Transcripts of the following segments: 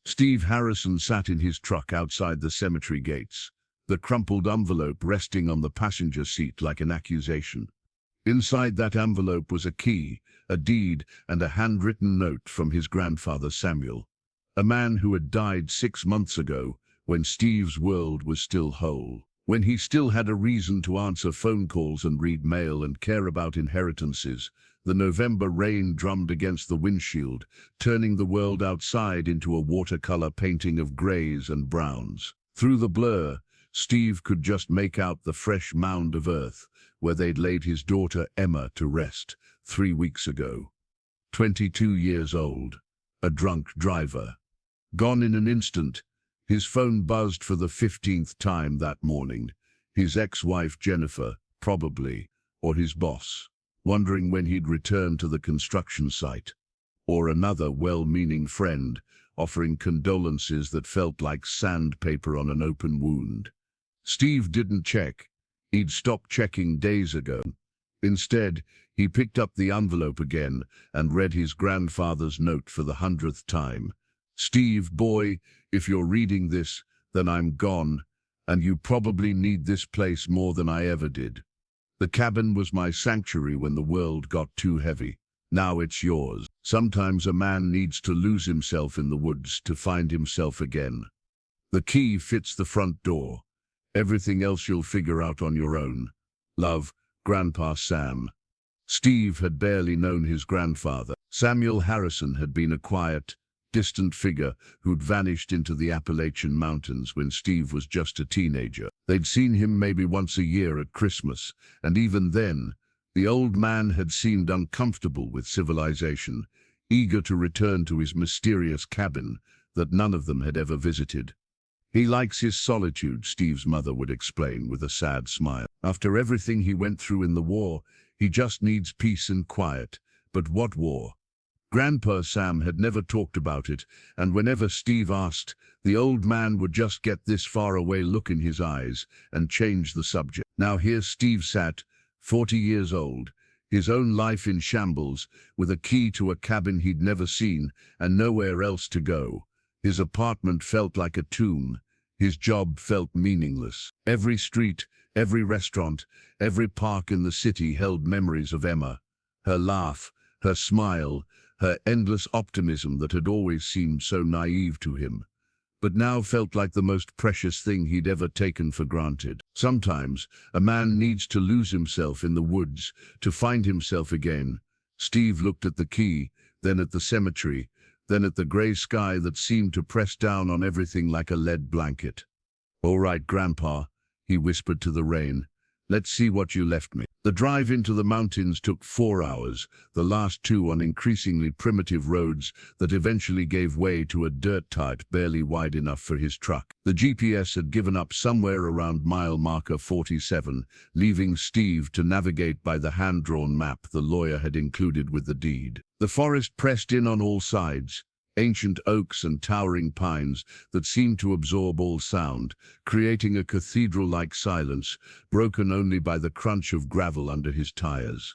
Steve Harrison sat in his truck outside the cemetery gates, the crumpled envelope resting on the passenger seat like an accusation. Inside that envelope was a key, a deed, and a handwritten note from his grandfather Samuel, a man who had died 6 months ago when Steve's world was still whole, when he still had a reason to answer phone calls and read mail and care about inheritances. The November rain drummed against the windshield, turning the world outside into a watercolor painting of grays and browns. Through the blur, Steve could just make out the fresh mound of earth where they'd laid his daughter Emma to rest 3 weeks ago. 22 years old, a drunk driver. Gone in an instant. His phone buzzed for the 15th time that morning. His ex-wife Jennifer, probably, or his boss, wondering when he'd return to the construction site. Or another well-meaning friend, offering condolences that felt like sandpaper on an open wound. Steve didn't check. He'd stopped checking days ago. Instead, he picked up the envelope again and read his grandfather's note for the 100th time. "Steve, boy, if you're reading this, then I'm gone, and you probably need this place more than I ever did. The cabin was my sanctuary when the world got too heavy. Now it's yours. Sometimes a man needs to lose himself in the woods to find himself again. The key fits the front door. Everything else you'll figure out on your own. Love, Grandpa Sam." Steve had barely known his grandfather. Samuel Harrison had been a quiet, distant figure who'd vanished into the Appalachian Mountains when Steve was just a teenager. They'd seen him maybe once a year at Christmas, and even then, the old man had seemed uncomfortable with civilization, eager to return to his mysterious cabin that none of them had ever visited. "He likes his solitude," Steve's mother would explain with a sad smile. "After everything he went through in the war, he just needs peace and quiet." But what war? Grandpa Sam had never talked about it, and whenever Steve asked, the old man would just get this faraway look in his eyes and change the subject. Now here Steve sat, 40 years old, his own life in shambles, with a key to a cabin he'd never seen and nowhere else to go. His apartment felt like a tomb. His job felt meaningless. Every street, every restaurant, every park in the city held memories of Emma, her laugh, her smile, her endless optimism that had always seemed so naive to him, but now felt like the most precious thing he'd ever taken for granted. Sometimes a man needs to lose himself in the woods to find himself again. Steve looked at the key, then at the cemetery, then at the gray sky that seemed to press down on everything like a lead blanket. "All right, Grandpa," he whispered to the rain. "Let's see what you left me." The drive into the mountains took 4 hours, the last 2 on increasingly primitive roads that eventually gave way to a dirt type barely wide enough for his truck. The GPS had given up somewhere around mile marker 47, leaving Steve to navigate by the hand-drawn map the lawyer had included with the deed. The forest pressed in on all sides, ancient oaks and towering pines that seemed to absorb all sound, creating a cathedral-like silence, broken only by the crunch of gravel under his tires.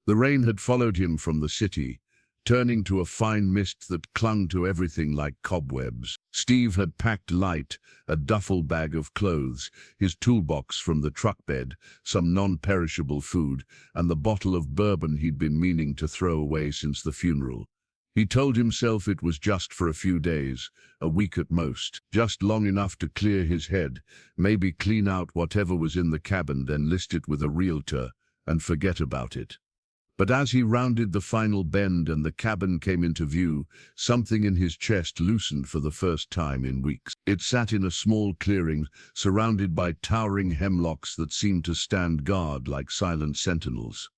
The rain had followed him from the city, turning to a fine mist that clung to everything like cobwebs. Steve had packed light, a duffel bag of clothes, his toolbox from the truck bed, some non-perishable food, and the bottle of bourbon he'd been meaning to throw away since the funeral. He told himself it was just for a few days, a week at most, just long enough to clear his head, maybe clean out whatever was in the cabin, then list it with a realtor, and forget about it. But as he rounded the final bend and the cabin came into view, something in his chest loosened for the first time in weeks. It sat in a small clearing, surrounded by towering hemlocks that seemed to stand guard like silent sentinels.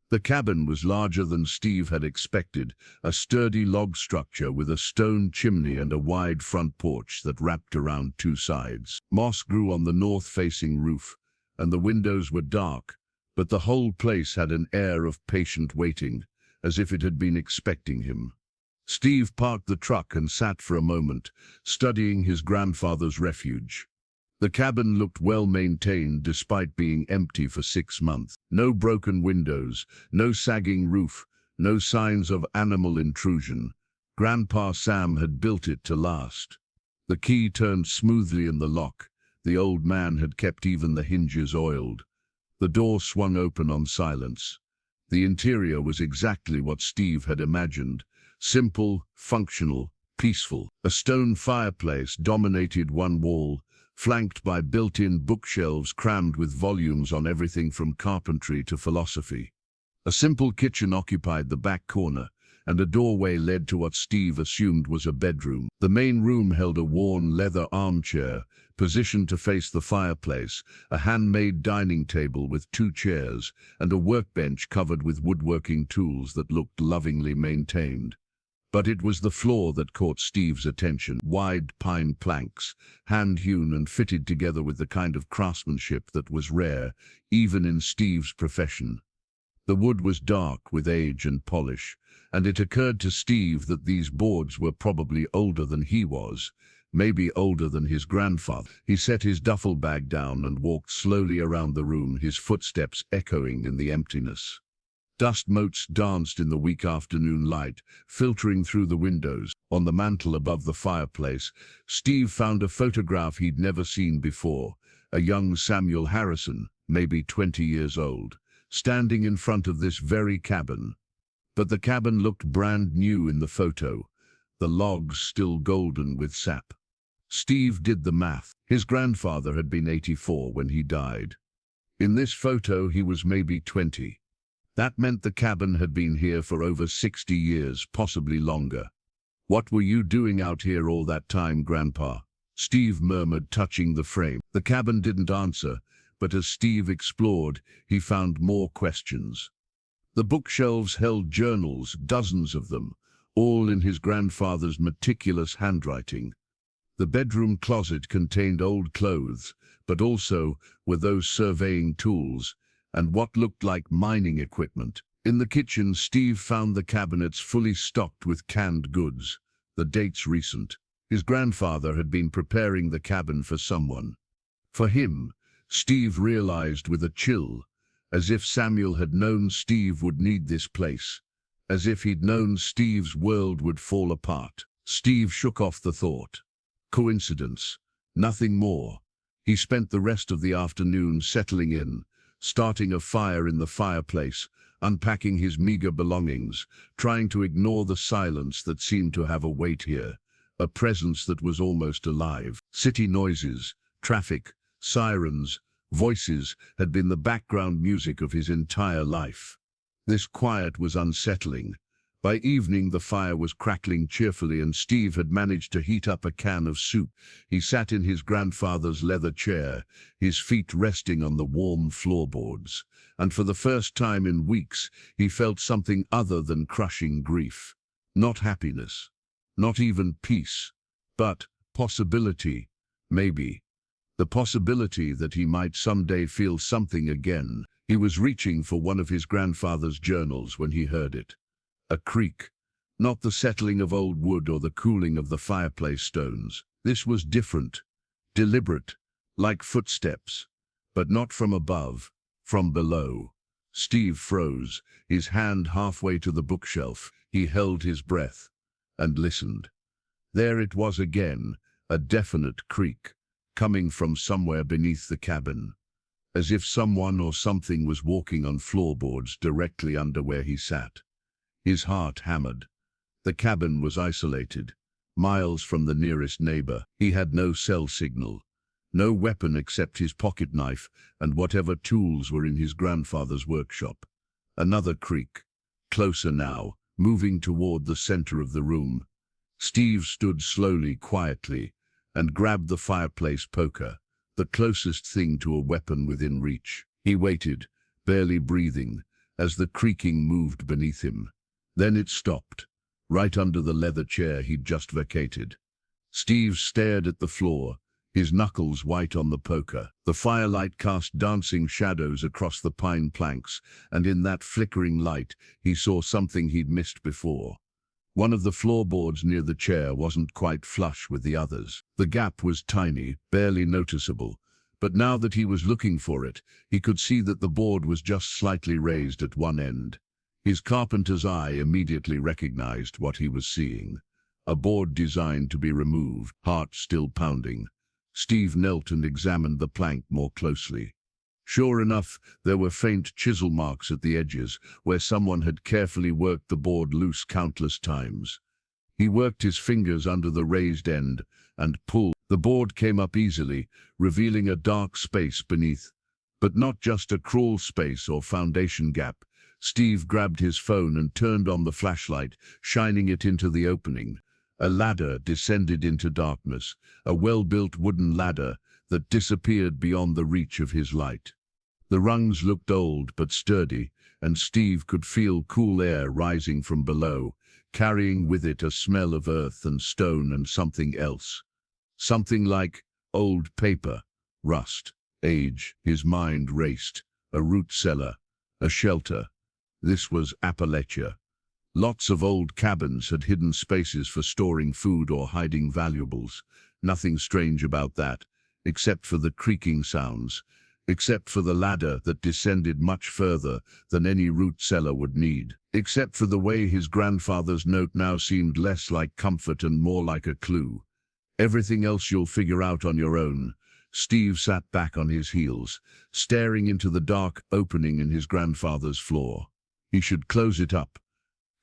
The cabin was larger than Steve had expected, a sturdy log structure with a stone chimney and a wide front porch that wrapped around 2 sides. Moss grew on the north-facing roof, and the windows were dark, but the whole place had an air of patient waiting, as if it had been expecting him. Steve parked the truck and sat for a moment, studying his grandfather's refuge. The cabin looked well-maintained despite being empty for 6 months. No broken windows, no sagging roof, no signs of animal intrusion. Grandpa Sam had built it to last. The key turned smoothly in the lock. The old man had kept even the hinges oiled. The door swung open on silence. The interior was exactly what Steve had imagined. Simple, functional, peaceful. A stone fireplace dominated one wall, flanked by built-in bookshelves crammed with volumes on everything from carpentry to philosophy. A simple kitchen occupied the back corner, and a doorway led to what Steve assumed was a bedroom. The main room held a worn leather armchair, positioned to face the fireplace, a handmade dining table with 2 chairs, and a workbench covered with woodworking tools that looked lovingly maintained. But it was the floor that caught Steve's attention. Wide pine planks, hand-hewn and fitted together with the kind of craftsmanship that was rare, even in Steve's profession. The wood was dark with age and polish, and it occurred to Steve that these boards were probably older than he was, maybe older than his grandfather. He set his duffel bag down and walked slowly around the room, his footsteps echoing in the emptiness. Dust motes danced in the weak afternoon light, filtering through the windows. On the mantel above the fireplace, Steve found a photograph he'd never seen before, a young Samuel Harrison, maybe 20 years old, standing in front of this very cabin. But the cabin looked brand new in the photo, the logs still golden with sap. Steve did the math. His grandfather had been 84 when he died. In this photo, he was maybe 20. That meant the cabin had been here for over 60 years, possibly longer. "What were you doing out here all that time, Grandpa?" Steve murmured, touching the frame. The cabin didn't answer, but as Steve explored, he found more questions. The bookshelves held journals, dozens of them, all in his grandfather's meticulous handwriting. The bedroom closet contained old clothes, but also were those surveying tools and what looked like mining equipment. In the kitchen, Steve found the cabinets fully stocked with canned goods, the dates recent. His grandfather had been preparing the cabin for someone. For him, Steve realized with a chill, as if Samuel had known Steve would need this place, as if he'd known Steve's world would fall apart. Steve shook off the thought. Coincidence, nothing more. He spent the rest of the afternoon settling in, starting a fire in the fireplace, unpacking his meager belongings, trying to ignore the silence that seemed to have a weight here, a presence that was almost alive. City noises, traffic, sirens, voices had been the background music of his entire life. This quiet was unsettling. By evening, the fire was crackling cheerfully, and Steve had managed to heat up a can of soup. He sat in his grandfather's leather chair, his feet resting on the warm floorboards, and for the first time in weeks, he felt something other than crushing grief. Not happiness, not even peace, but possibility, maybe. The possibility that he might someday feel something again. He was reaching for one of his grandfather's journals when he heard it. A creak, not the settling of old wood or the cooling of the fireplace stones. This was different, deliberate, like footsteps, but not from above, from below. Steve froze, his hand halfway to the bookshelf. He held his breath and listened. There it was again, a definite creak, coming from somewhere beneath the cabin, as if someone or something was walking on floorboards directly under where he sat. His heart hammered. The cabin was isolated, miles from the nearest neighbor. He had no cell signal, no weapon except his pocket knife and whatever tools were in his grandfather's workshop. Another creak, closer now, moving toward the center of the room. Steve stood slowly, quietly, and grabbed the fireplace poker, the closest thing to a weapon within reach. He waited, barely breathing, as the creaking moved beneath him. Then it stopped, right under the leather chair he'd just vacated. Steve stared at the floor, his knuckles white on the poker. The firelight cast dancing shadows across the pine planks, and in that flickering light, he saw something he'd missed before. One of the floorboards near the chair wasn't quite flush with the others. The gap was tiny, barely noticeable, but now that he was looking for it, he could see that the board was just slightly raised at one end. His carpenter's eye immediately recognized what he was seeing. a board designed to be removed, heart still pounding. Steve knelt and examined the plank more closely. Sure enough, there were faint chisel marks at the edges, where someone had carefully worked the board loose countless times. He worked his fingers under the raised end and pulled. The board came up easily, revealing a dark space beneath. But not just a crawl space or foundation gap. Steve grabbed his phone and turned on the flashlight, shining it into the opening. A ladder descended into darkness, a well-built wooden ladder that disappeared beyond the reach of his light. The rungs looked old but sturdy, and Steve could feel cool air rising from below, carrying with it a smell of earth and stone and something else. Something like old paper, rust, age. His mind raced. A root cellar, a shelter. This was Appalachia. Lots of old cabins had hidden spaces for storing food or hiding valuables. Nothing strange about that, except for the creaking sounds, except for the ladder that descended much further than any root cellar would need, except for the way his grandfather's note now seemed less like comfort and more like a clue. Everything else you'll figure out on your own. Steve sat back on his heels, staring into the dark opening in his grandfather's floor. He should close it up,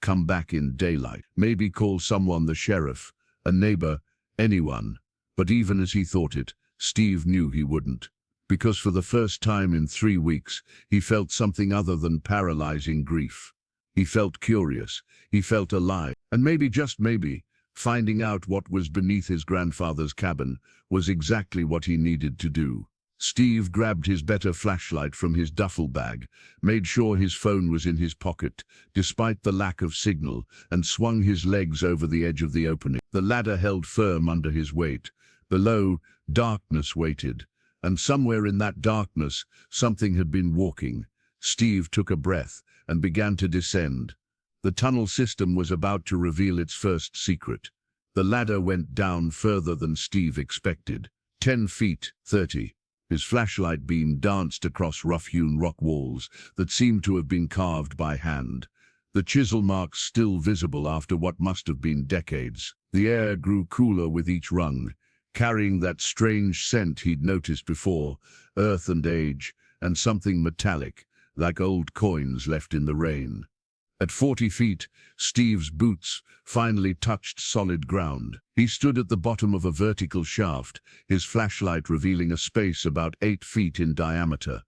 come back in daylight, maybe call someone, the sheriff, a neighbor, anyone. But even as he thought it, Steve knew he wouldn't. Because for the first time in 3 weeks, he felt something other than paralyzing grief. He felt curious, he felt alive, and maybe, just maybe, finding out what was beneath his grandfather's cabin was exactly what he needed to do. Steve grabbed his better flashlight from his duffel bag, made sure his phone was in his pocket, despite the lack of signal, and swung his legs over the edge of the opening. The ladder held firm under his weight. Below, darkness waited. And somewhere in that darkness, something had been walking. Steve took a breath and began to descend. The tunnel system was about to reveal its first secret. The ladder went down further than Steve expected. 10 feet, 30. His flashlight beam danced across rough-hewn rock walls that seemed to have been carved by hand. The chisel marks still visible after what must have been decades. The air grew cooler with each rung, carrying that strange scent he'd noticed before, earth and age, and something metallic, like old coins left in the rain. At 40 feet, Steve's boots finally touched solid ground. He stood at the bottom of a vertical shaft, his flashlight revealing a space about 8 feet in diameter.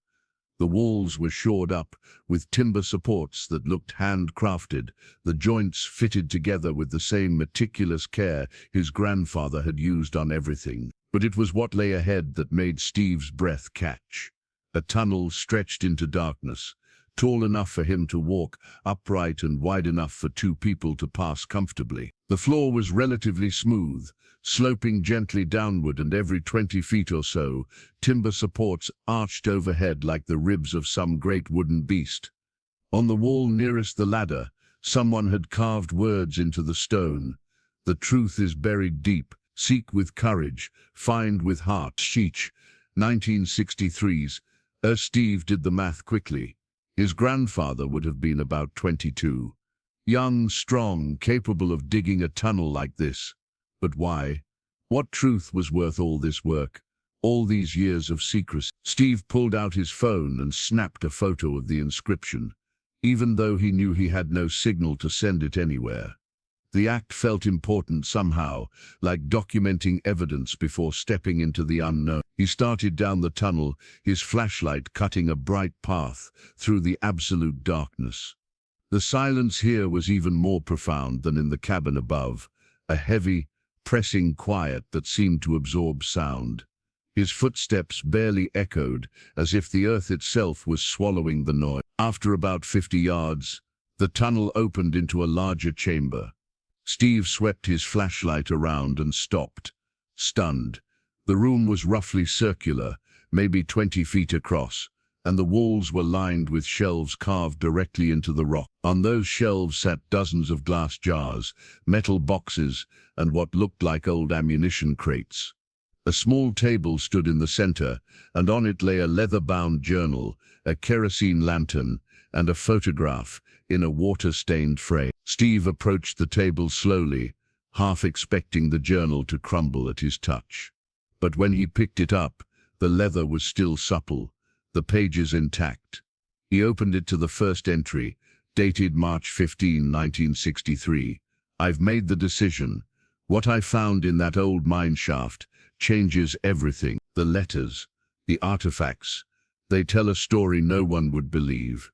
The walls were shored up with timber supports that looked handcrafted, the joints fitted together with the same meticulous care his grandfather had used on everything. But it was what lay ahead that made Steve's breath catch. A tunnel stretched into darkness, tall enough for him to walk upright and wide enough for 2 people to pass comfortably. The floor was relatively smooth, sloping gently downward, and every 20 feet or so, timber supports arched overhead like the ribs of some great wooden beast. On the wall nearest the ladder, someone had carved words into the stone. The truth is buried deep. Seek with courage. Find with heart. Sheech, 1963's. Steve did the math quickly. His grandfather would have been about 22. Young, strong, capable of digging a tunnel like this. But why? What truth was worth all this work? All these years of secrecy? Steve pulled out his phone and snapped a photo of the inscription, even though he knew he had no signal to send it anywhere. The act felt important somehow, like documenting evidence before stepping into the unknown. He started down the tunnel, his flashlight cutting a bright path through the absolute darkness. The silence here was even more profound than in the cabin above, a heavy, pressing quiet that seemed to absorb sound. His footsteps barely echoed, as if the earth itself was swallowing the noise. After about 50 yards, the tunnel opened into a larger chamber. Steve swept his flashlight around and stopped, stunned. The room was roughly circular, maybe 20 feet across, and the walls were lined with shelves carved directly into the rock. On those shelves sat dozens of glass jars, metal boxes, and what looked like old ammunition crates. A small table stood in the center, and on it lay a leather-bound journal, a kerosene lantern, and a photograph in a water-stained frame. Steve approached the table slowly, half expecting the journal to crumble at his touch. But when he picked it up, the leather was still supple, the pages intact. He opened it to the first entry, dated March 15, 1963. "I've made the decision. What I found in that old mine shaft changes everything. The letters, the artifacts, they tell a story no one would believe.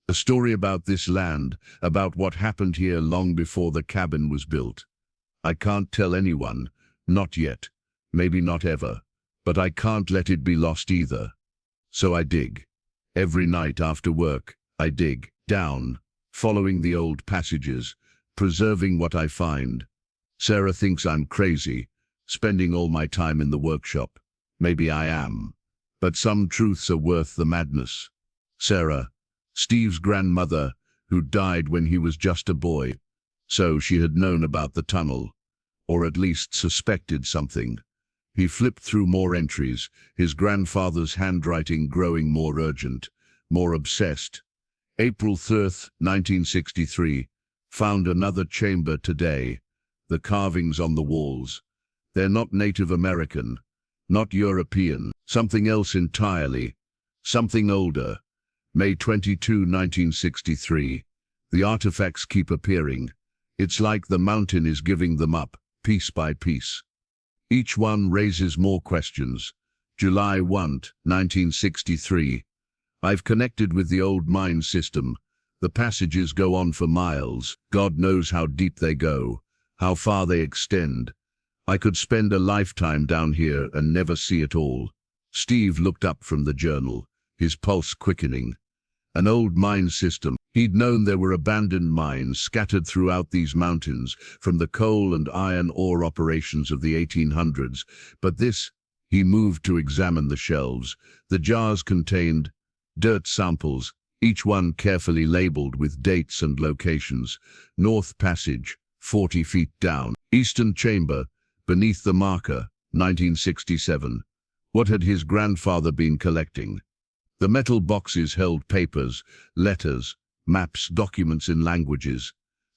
A story about this land, about what happened here long before the cabin was built. I can't tell anyone, not yet, maybe not ever, but I can't let it be lost either. So I dig. Every night after work, I dig down, following the old passages, preserving what I find. Sarah thinks I'm crazy, spending all my time in the workshop. Maybe I am. But some truths are worth the madness. Sarah, Steve's grandmother, who died when he was just a boy. So she had known about the tunnel, or at least suspected something." He flipped through more entries, his grandfather's handwriting growing more urgent, more obsessed. April 3rd, 1963. "Found another chamber today. The carvings on the walls. They're not Native American, not European, something else entirely, something older. May 22, 1963. The artifacts keep appearing. It's like the mountain is giving them up, piece by piece. Each one raises more questions. July 1, 1963. I've connected with the old mine system. The passages go on for miles. God knows how deep they go, how far they extend. I could spend a lifetime down here and never see it all." Steve looked up from the journal, his pulse quickening. An old mine system. He'd known there were abandoned mines scattered throughout these mountains from the coal and iron ore operations of the 1800s, but this, he moved to examine the shelves. The jars contained dirt samples, each one carefully labeled with dates and locations. North Passage, 40 feet down. Eastern Chamber, beneath the marker, 1967. What had his grandfather been collecting? The metal boxes held papers, letters, maps, documents in languages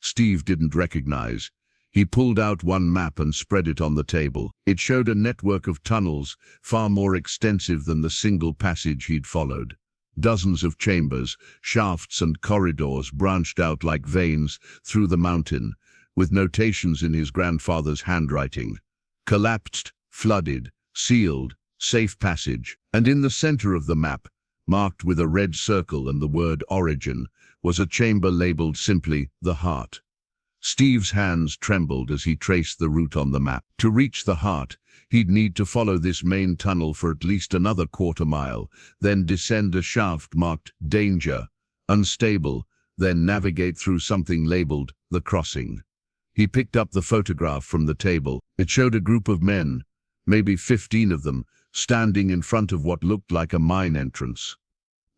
Steve didn't recognize. He pulled out one map and spread it on the table. It showed a network of tunnels, far more extensive than the single passage he'd followed. Dozens of chambers, shafts and corridors branched out like veins through the mountain, with notations in his grandfather's handwriting. Collapsed, flooded, sealed, safe passage. And in the center of the map, marked with a red circle and the word origin, was a chamber labeled simply the heart. Steve's hands trembled as he traced the route on the map. To reach the heart, he'd need to follow this main tunnel for at least another quarter-mile, then descend a shaft marked danger, unstable, then navigate through something labeled the crossing. He picked up the photograph from the table. It showed a group of men, maybe 15 of them, standing in front of what looked like a mine entrance.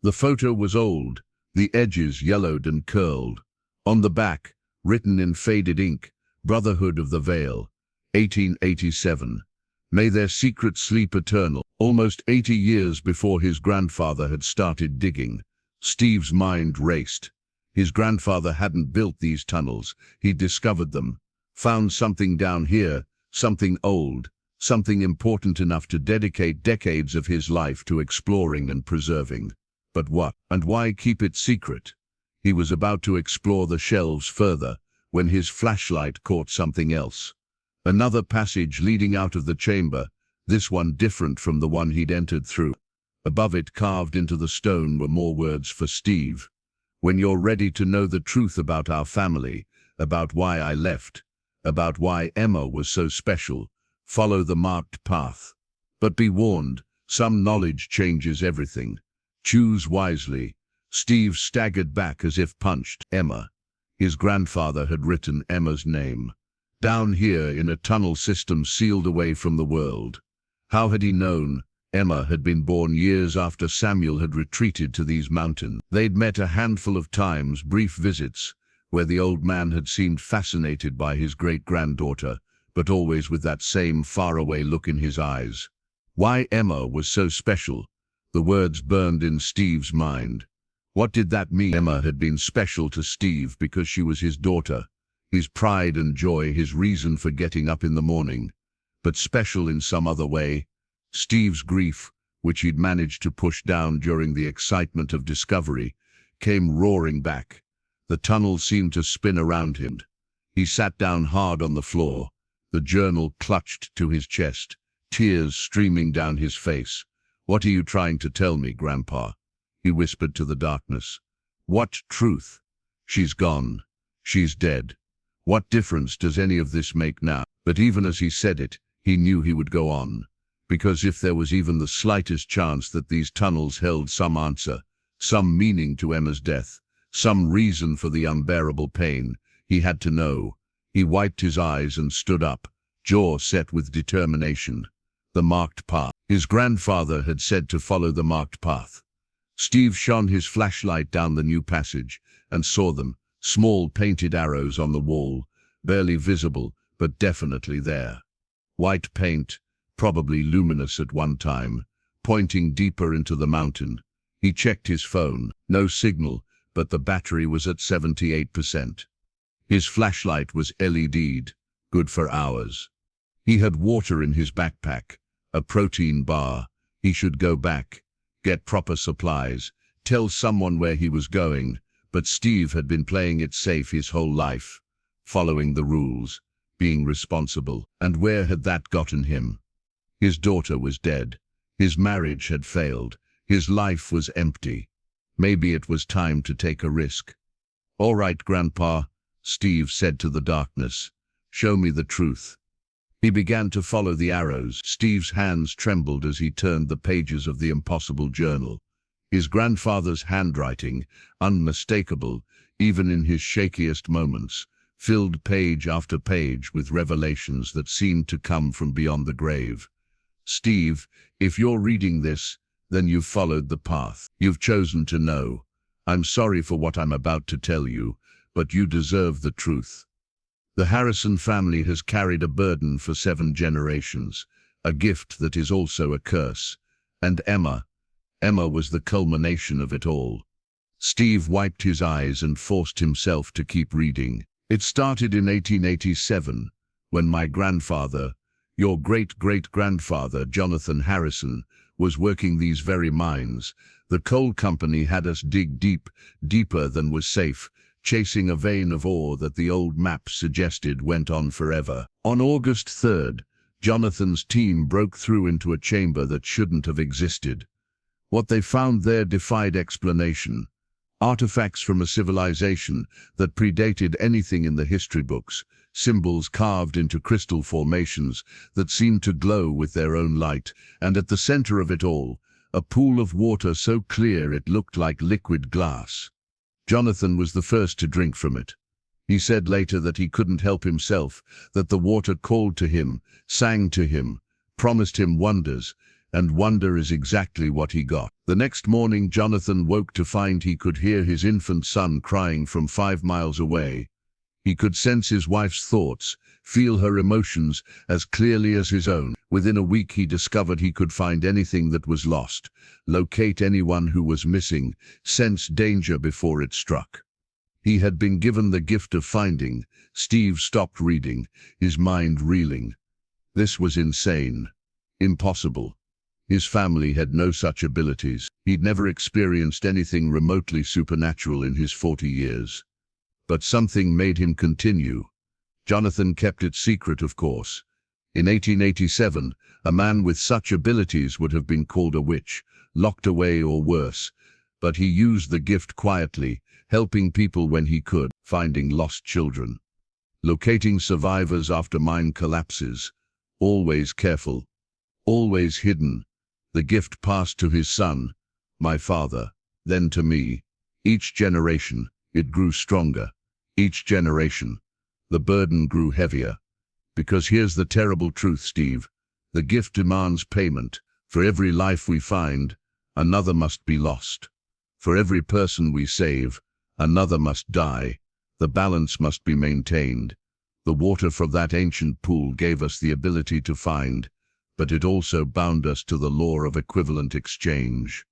The photo was old, the edges yellowed and curled. On the back, written in faded ink, Brotherhood of the Veil, 1887. May their secret sleep eternal. Almost 80 years before his grandfather had started digging, Steve's mind raced. His grandfather hadn't built these tunnels, he'd discovered them. Found something down here, something old, something important enough to dedicate decades of his life to exploring and preserving. But what, and why keep it secret? He was about to explore the shelves further, when his flashlight caught something else. Another passage leading out of the chamber, this one different from the one he'd entered through. Above it, carved into the stone, were more words for Steve. When you're ready to know the truth about our family, about why I left, about why Emma was so special, follow the marked path. But be warned, some knowledge changes everything. Choose wisely. Steve staggered back as if punched. Emma. His grandfather had written Emma's name. Down here in a tunnel system sealed away from the world. How had he known? Emma had been born years after Samuel had retreated to these mountains. They'd met a handful of times, brief visits, where the old man had seemed fascinated by his great-granddaughter, but always with that same faraway look in his eyes. Why Emma was so special? The words burned in Steve's mind. What did that mean? Emma had been special to Steve because she was his daughter. his pride and joy, his reason for getting up in the morning. But special in some other way, Steve's grief, which he'd managed to push down during the excitement of discovery, came roaring back. The tunnel seemed to spin around him. He sat down hard on the floor, the journal clutched to his chest, tears streaming down his face. "What are you trying to tell me, Grandpa?" he whispered to the darkness. "What truth? She's gone. She's dead. What difference does any of this make now?" But even as he said it, he knew he would go on, because if there was even the slightest chance that these tunnels held some answer, some meaning to Emma's death, some reason for the unbearable pain, he had to know. He wiped his eyes and stood up, jaw set with determination. The marked path. His grandfather had said to follow the marked path. Steve shone his flashlight down the new passage and saw them, small painted arrows on the wall, barely visible, but definitely there. White paint, probably luminous at one time, pointing deeper into the mountain. He checked his phone. No signal, but the battery was at 78%. His flashlight was LED'd, good for hours. He had water in his backpack, a protein bar. He should go back, get proper supplies, tell someone where he was going, but Steve had been playing it safe his whole life, following the rules, being responsible. And where had that gotten him? His daughter was dead. His marriage had failed. His life was empty. Maybe it was time to take a risk. "All right, Grandpa," Steve said to the darkness. "Show me the truth." He began to follow the arrows. Steve's hands trembled as he turned the pages of the impossible journal. His grandfather's handwriting, unmistakable, even in his shakiest moments, filled page after page with revelations that seemed to come from beyond the grave. "Steve, if you're reading this, then you've followed the path. You've chosen to know. I'm sorry for what I'm about to tell you, but you deserve the truth. The Harrison family has carried a burden for 7 generations, a gift that is also a curse. And Emma was the culmination of it all." Steve wiped his eyes and forced himself to keep reading. "It started in 1887, when my grandfather, your great-great-grandfather, Jonathan Harrison, was working these very mines. The coal company had us dig deep, deeper than was safe, chasing a vein of ore that the old maps suggested went on forever. On August 3rd, Jonathan's team broke through into a chamber that shouldn't have existed. What they found there defied explanation. Artifacts from a civilization that predated anything in the history books, symbols carved into crystal formations that seemed to glow with their own light, and at the center of it all, a pool of water so clear it looked like liquid glass. Jonathan was the first to drink from it. He said later that he couldn't help himself, that the water called to him, sang to him, promised him wonders, and wonder is exactly what he got. The next morning, Jonathan woke to find he could hear his infant son crying from 5 miles away. He could sense his wife's thoughts, feel her emotions as clearly as his own. Within a week, he discovered he could find anything that was lost, locate anyone who was missing, sense danger before it struck. He had been given the gift of finding. Steve stopped reading, his mind reeling. This was insane. Impossible. His family had no such abilities. He'd never experienced anything remotely supernatural in his 40 years. But something made him continue. Jonathan kept it secret, of course. In 1887, a man with such abilities would have been called a witch, locked away or worse. But he used the gift quietly, helping people when he could, finding lost children, locating survivors after mine collapses. Always careful, always hidden. The gift passed to his son, my father, then to me. Each generation, it grew stronger. Each generation, the burden grew heavier. Because here's the terrible truth, Steve. The gift demands payment. For every life we find, another must be lost. For every person we save, another must die. The balance must be maintained. The water from that ancient pool gave us the ability to find, but it also bound us to the law of equivalent exchange.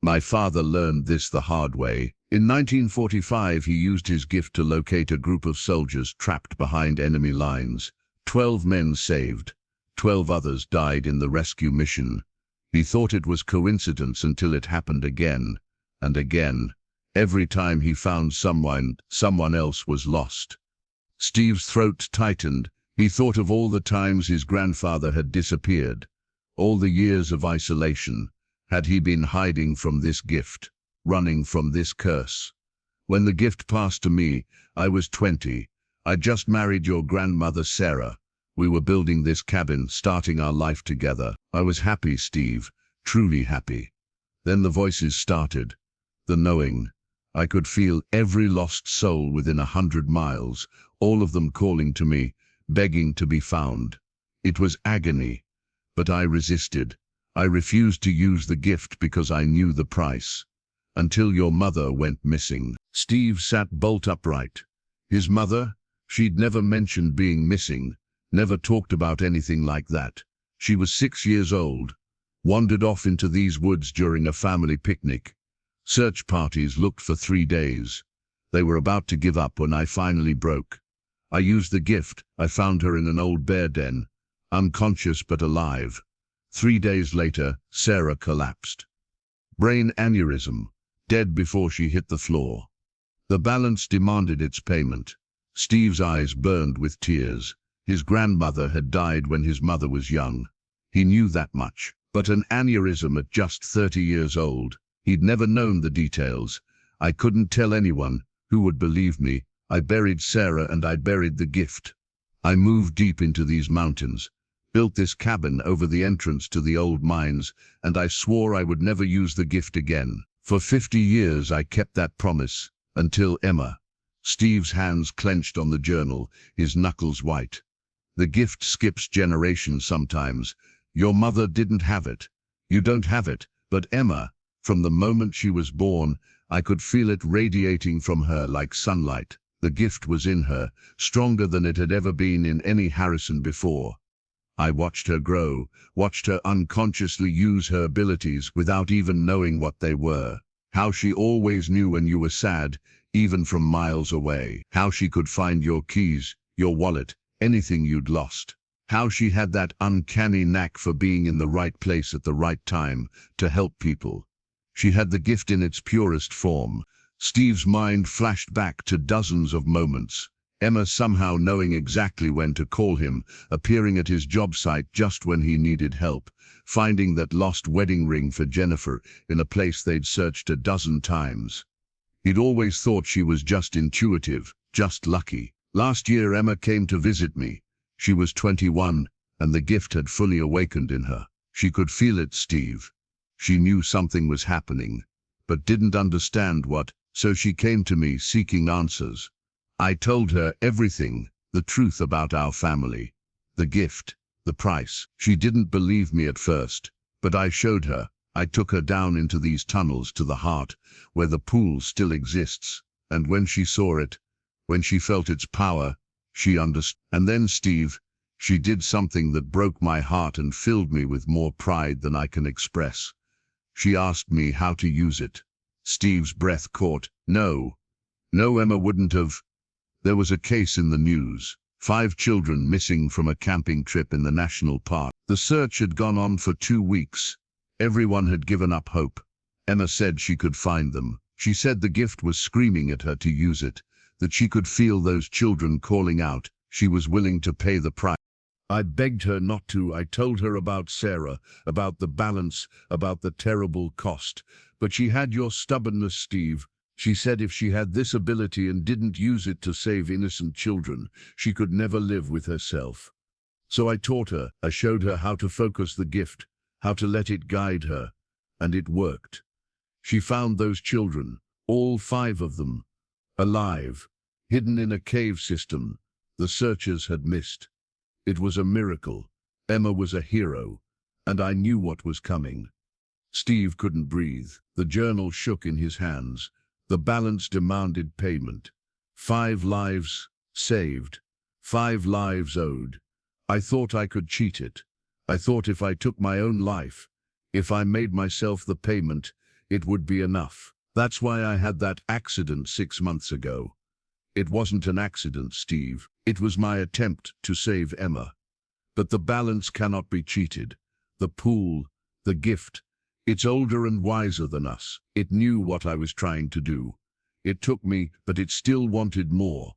My father learned this the hard way. In 1945, he used his gift to locate a group of soldiers trapped behind enemy lines. 12 men saved. 12 others died in the rescue mission. He thought it was coincidence until it happened again and again. Every time he found someone else was lost. Steve's throat tightened. He thought of all the times his grandfather had disappeared, all the years of isolation. Had he been hiding from this gift, running from this curse? When the gift passed to me, I was 20. I just married your grandmother, Sarah. We were building this cabin, starting our life together. I was happy, Steve, truly happy. Then the voices started, the knowing. I could feel every lost soul within 100 miles, all of them calling to me, begging to be found. It was agony, but I resisted. I refused to use the gift because I knew the price. Until your mother went missing. Steve sat bolt upright. His mother? She'd never mentioned being missing, never talked about anything like that. She was 6 years old, wandered off into these woods during a family picnic. Search parties looked for 3 days. They were about to give up when I finally broke. I used the gift. I found her in an old bear den, unconscious but alive. 3 days later, Sarah collapsed. Brain aneurysm, dead before she hit the floor. The balance demanded its payment. Steve's eyes burned with tears. His grandmother had died when his mother was young. He knew that much. But an aneurysm at just 30 years old. He'd never known the details. I couldn't tell anyone. Who would believe me? I buried Sarah and I buried the gift. I moved deep into these mountains, built this cabin over the entrance to the old mines, and I swore I would never use the gift again. For 50 years I kept that promise, until Emma. Steve's hands clenched on the journal, his knuckles white. The gift skips generations sometimes. Your mother didn't have it. You don't have it, but Emma, from the moment she was born, I could feel it radiating from her like sunlight. The gift was in her, stronger than it had ever been in any Harrison before. I watched her grow, watched her unconsciously use her abilities without even knowing what they were. How she always knew when you were sad, even from miles away. How she could find your keys, your wallet, anything you'd lost. How she had that uncanny knack for being in the right place at the right time to help people. She had the gift in its purest form. Steve's mind flashed back to dozens of moments. Emma somehow knowing exactly when to call him, appearing at his job site just when he needed help, finding that lost wedding ring for Jennifer in a place they'd searched a dozen times. He'd always thought she was just intuitive, just lucky. Last year Emma came to visit me. She was 21, and the gift had fully awakened in her. She could feel it, Steve. She knew something was happening, but didn't understand what, so she came to me seeking answers. I told her everything, the truth about our family, the gift, the price. She didn't believe me at first, but I showed her. I took her down into these tunnels to the heart, where the pool still exists, and when she saw it, when she felt its power, she understood. And then, Steve, she did something that broke my heart and filled me with more pride than I can express. She asked me how to use it. Steve's breath caught. No, Emma wouldn't have. There was a case in the news. 5 children missing from a camping trip in the national park. The search had gone on for 2 weeks. Everyone had given up hope. Emma said she could find them. She said the gift was screaming at her to use it, that she could feel those children calling out. She was willing to pay the price. I begged her not to. I told her about Sarah, about the balance, about the terrible cost. But she had your stubbornness, Steve. She said if she had this ability and didn't use it to save innocent children, she could never live with herself. So I taught her. I showed her how to focus the gift, how to let it guide her. And it worked. She found those children, all 5 of them, alive, hidden in a cave system the searchers had missed. It was a miracle. Emma was a hero, and I knew what was coming. Steve couldn't breathe. The journal shook in his hands. The balance demanded payment. 5 lives saved, 5 lives owed. I thought I could cheat it. I thought if I took my own life, if I made myself the payment, it would be enough. That's why I had that accident 6 months ago. It wasn't an accident, Steve. It was my attempt to save Emma. But the balance cannot be cheated. The pool, the gift, it's older and wiser than us. It knew what I was trying to do. It took me, but it still wanted more.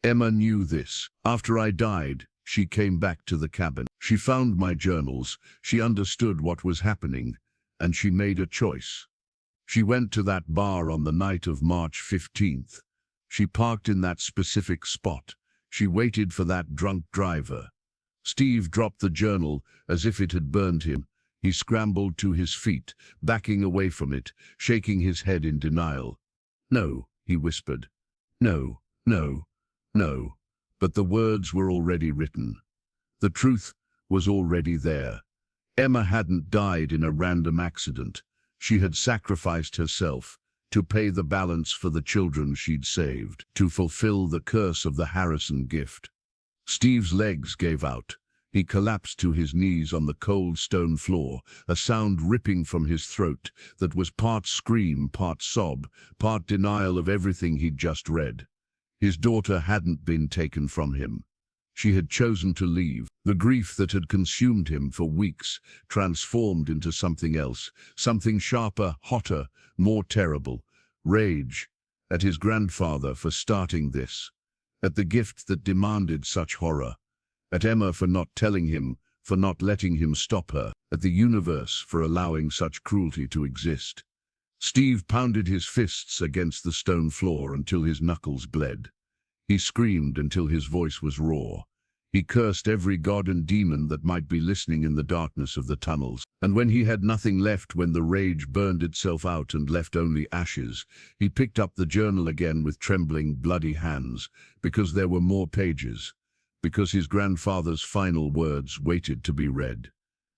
Emma knew this. After I died, she came back to the cabin. She found my journals, she understood what was happening, and she made a choice. She went to that bar on the night of March 15th. She parked in that specific spot. She waited for that drunk driver. Steve dropped the journal as if it had burned him. He scrambled to his feet, backing away from it, shaking his head in denial. "No," he whispered. "No, no, no." But the words were already written. The truth was already there. Emma hadn't died in a random accident. She had sacrificed herself to pay the balance for the children she'd saved, to fulfill the curse of the Harrison gift. Steve's legs gave out. He collapsed to his knees on the cold stone floor, a sound ripping from his throat that was part scream, part sob, part denial of everything he'd just read. His daughter hadn't been taken from him. She had chosen to leave. The grief that had consumed him for weeks transformed into something else, something sharper, hotter, more terrible. Rage at his grandfather for starting this, at the gift that demanded such horror, at Emma for not telling him, for not letting him stop her, at the universe for allowing such cruelty to exist. Steve pounded his fists against the stone floor until his knuckles bled. He screamed until his voice was raw. He cursed every god and demon that might be listening in the darkness of the tunnels. And when he had nothing left, when the rage burned itself out and left only ashes, he picked up the journal again with trembling, bloody hands, because there were more pages, because his grandfather's final words waited to be read.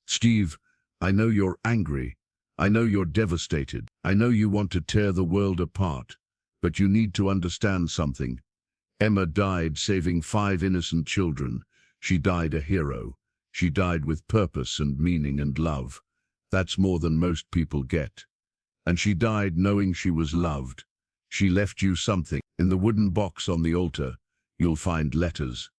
"Steve, I know you're angry. I know you're devastated. I know you want to tear the world apart. But you need to understand something. Emma died saving 5 innocent children. She died a hero. She died with purpose and meaning and love. That's more than most people get. And she died knowing she was loved. She left you something. In the wooden box on the altar, you'll find letters.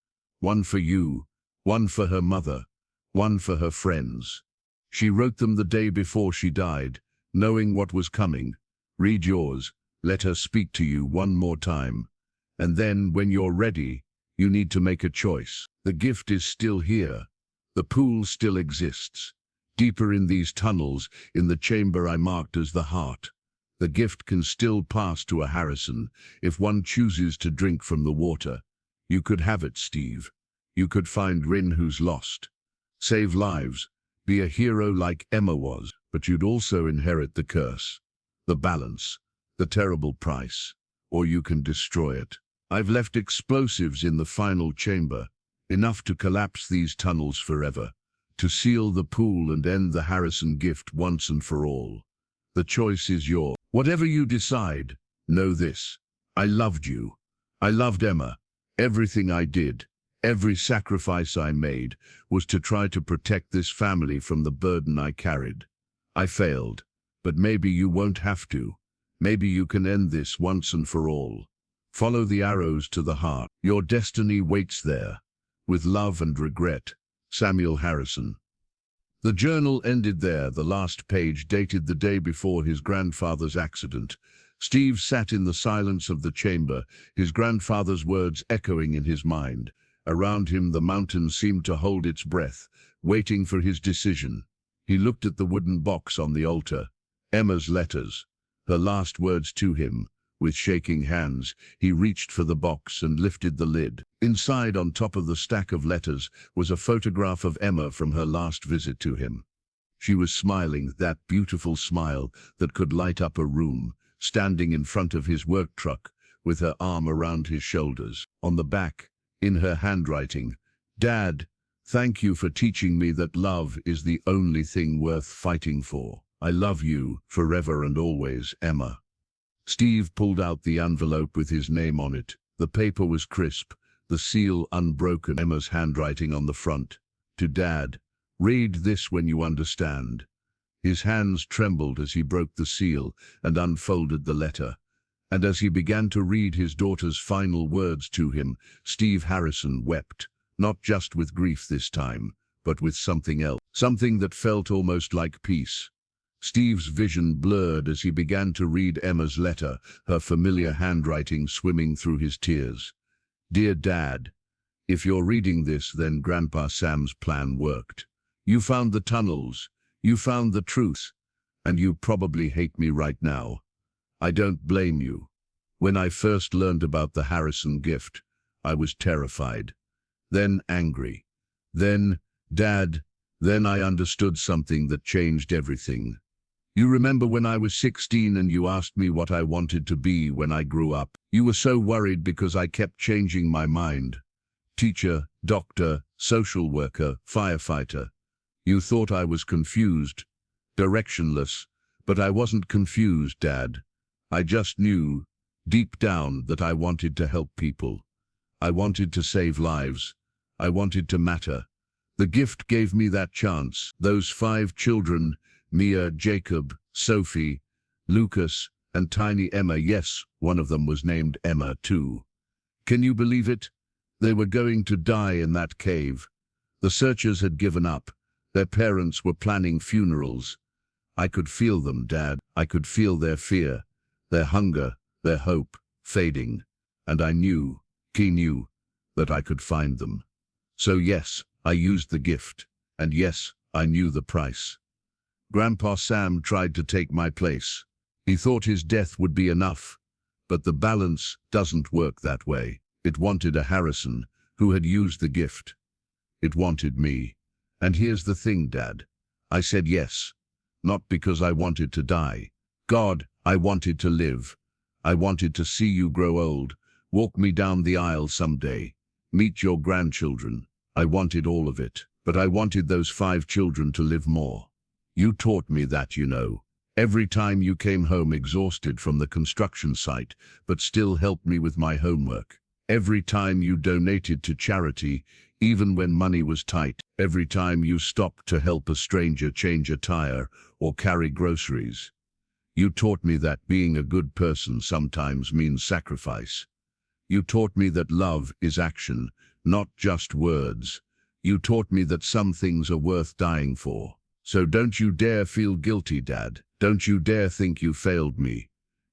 One for you, one for her mother, one for her friends. She wrote them the day before she died, knowing what was coming. Read yours. Let her speak to you one more time. And then, when you're ready, you need to make a choice. The gift is still here. The pool still exists. Deeper in these tunnels, in the chamber I marked as the heart. The gift can still pass to a Harrison, if one chooses to drink from the water. You could have it, Steve. You could find Rin who's lost. Save lives. Be a hero like Emma was. But you'd also inherit the curse. The balance. The terrible price. Or you can destroy it. I've left explosives in the final chamber, enough to collapse these tunnels forever, to seal the pool and end the Harrison gift once and for all. The choice is yours. Whatever you decide, know this. I loved you. I loved Emma. Everything I did, every sacrifice I made, was to try to protect this family from the burden I carried. I failed, but maybe you won't have to. Maybe you can end this once and for all. Follow the arrows to the heart. Your destiny waits there. With love and regret, Samuel Harrison. The journal ended there, the last page dated the day before his grandfather's accident. Steve sat in the silence of the chamber, his grandfather's words echoing in his mind. Around him the mountain seemed to hold its breath, waiting for his decision. He looked at the wooden box on the altar. Emma's letters, her last words to him. With shaking hands, he reached for the box and lifted the lid. Inside, on top of the stack of letters, was a photograph of Emma from her last visit to him. She was smiling, that beautiful smile that could light up a room, standing in front of his work truck, with her arm around his shoulders. On the back, in her handwriting, "Dad, thank you for teaching me that love is the only thing worth fighting for. I love you, forever and always, Emma." Steve pulled out the envelope with his name on it. The paper was crisp, the seal unbroken, Emma's handwriting on the front. "To Dad, read this when you understand." His hands trembled as he broke the seal and unfolded the letter. And as he began to read his daughter's final words to him, Steve Harrison wept, not just with grief this time, but with something else, something that felt almost like peace. Steve's vision blurred as he began to read Emma's letter, her familiar handwriting swimming through his tears. Dear Dad, if you're reading this, then Grandpa Sam's plan worked. You found the tunnels, you found the truth, and you probably hate me right now. I don't blame you. When I first learned about the Harrison gift, I was terrified, then angry, then, Dad, then I understood something that changed everything. You remember when I was 16 and you asked me what I wanted to be when I grew up? You were so worried because I kept changing my mind. Teacher, doctor, social worker, firefighter. You thought I was confused, directionless, but I wasn't confused, Dad. I just knew, deep down, that I wanted to help people. I wanted to save lives. I wanted to matter. The gift gave me that chance. Those 5 children, Mia, Jacob, Sophie, Lucas, and tiny Emma. Yes, one of them was named Emma too. Can you believe it? They were going to die in that cave. The searchers had given up. Their parents were planning funerals. I could feel them, Dad. I could feel their fear, their hunger, their hope fading. And I knew, he knew, that I could find them. So yes, I used the gift. And yes, I knew the price. Grandpa Sam tried to take my place. He thought his death would be enough. But the balance doesn't work that way. It wanted a Harrison who had used the gift. It wanted me. And here's the thing, Dad. I said yes. Not because I wanted to die. God, I wanted to live. I wanted to see you grow old, walk me down the aisle someday, meet your grandchildren. I wanted all of it. But I wanted those 5 children to live more. You taught me that, you know. Every time you came home exhausted from the construction site, but still helped me with my homework. Every time you donated to charity, even when money was tight. Every time you stopped to help a stranger change a tire or carry groceries. You taught me that being a good person sometimes means sacrifice. You taught me that love is action, not just words. You taught me that some things are worth dying for. So don't you dare feel guilty, Dad. Don't you dare think you failed me.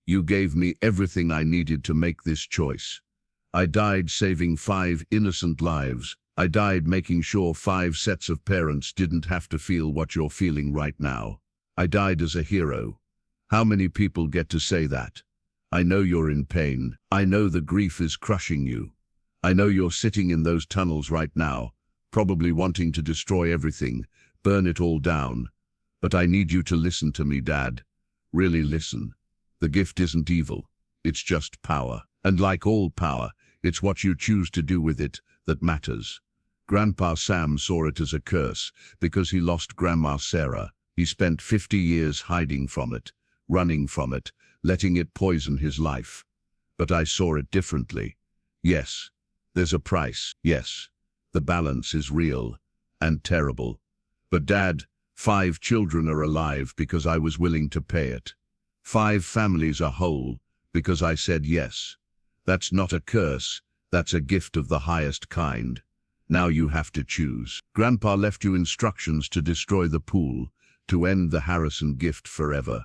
You gave me everything I needed to make this choice. I died saving 5 innocent lives. I died making sure 5 sets of parents didn't have to feel what you're feeling right now. I died as a hero. How many people get to say that? I know you're in pain. I know the grief is crushing you. I know you're sitting in those tunnels right now, probably wanting to destroy everything, burn it all down. But I need you to listen to me, Dad. Really listen. The gift isn't evil. It's just power. And like all power, it's what you choose to do with it that matters. Grandpa Sam saw it as a curse because he lost Grandma Sarah. He spent 50 years hiding from it, running from it, letting it poison his life. But I saw it differently. Yes, there's a price. Yes, the balance is real and terrible. But Dad, 5 children are alive because I was willing to pay it. 5 families are whole because I said yes. That's not a curse, that's a gift of the highest kind. Now you have to choose. Grandpa left you instructions to destroy the pool, to end the Harrison gift forever.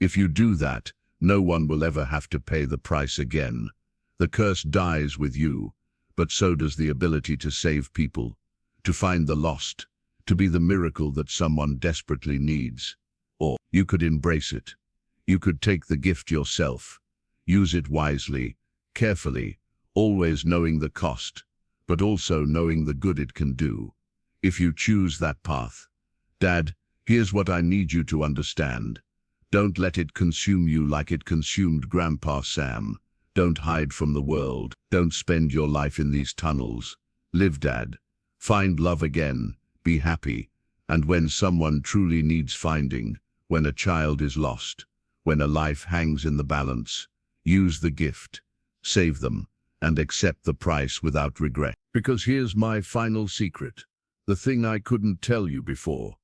If you do that, no one will ever have to pay the price again. The curse dies with you, but so does the ability to save people, to find the lost, to be the miracle that someone desperately needs. Or you could embrace it. You could take the gift yourself. Use it wisely, carefully, always knowing the cost, but also knowing the good it can do. If you choose that path, Dad, here's what I need you to understand. Don't let it consume you like it consumed Grandpa Sam. Don't hide from the world. Don't spend your life in these tunnels. Live, Dad. Find love again. Be happy. And when someone truly needs finding, when a child is lost, when a life hangs in the balance, use the gift. Save them. And accept the price without regret. Because here's my final secret. The thing I couldn't tell you before.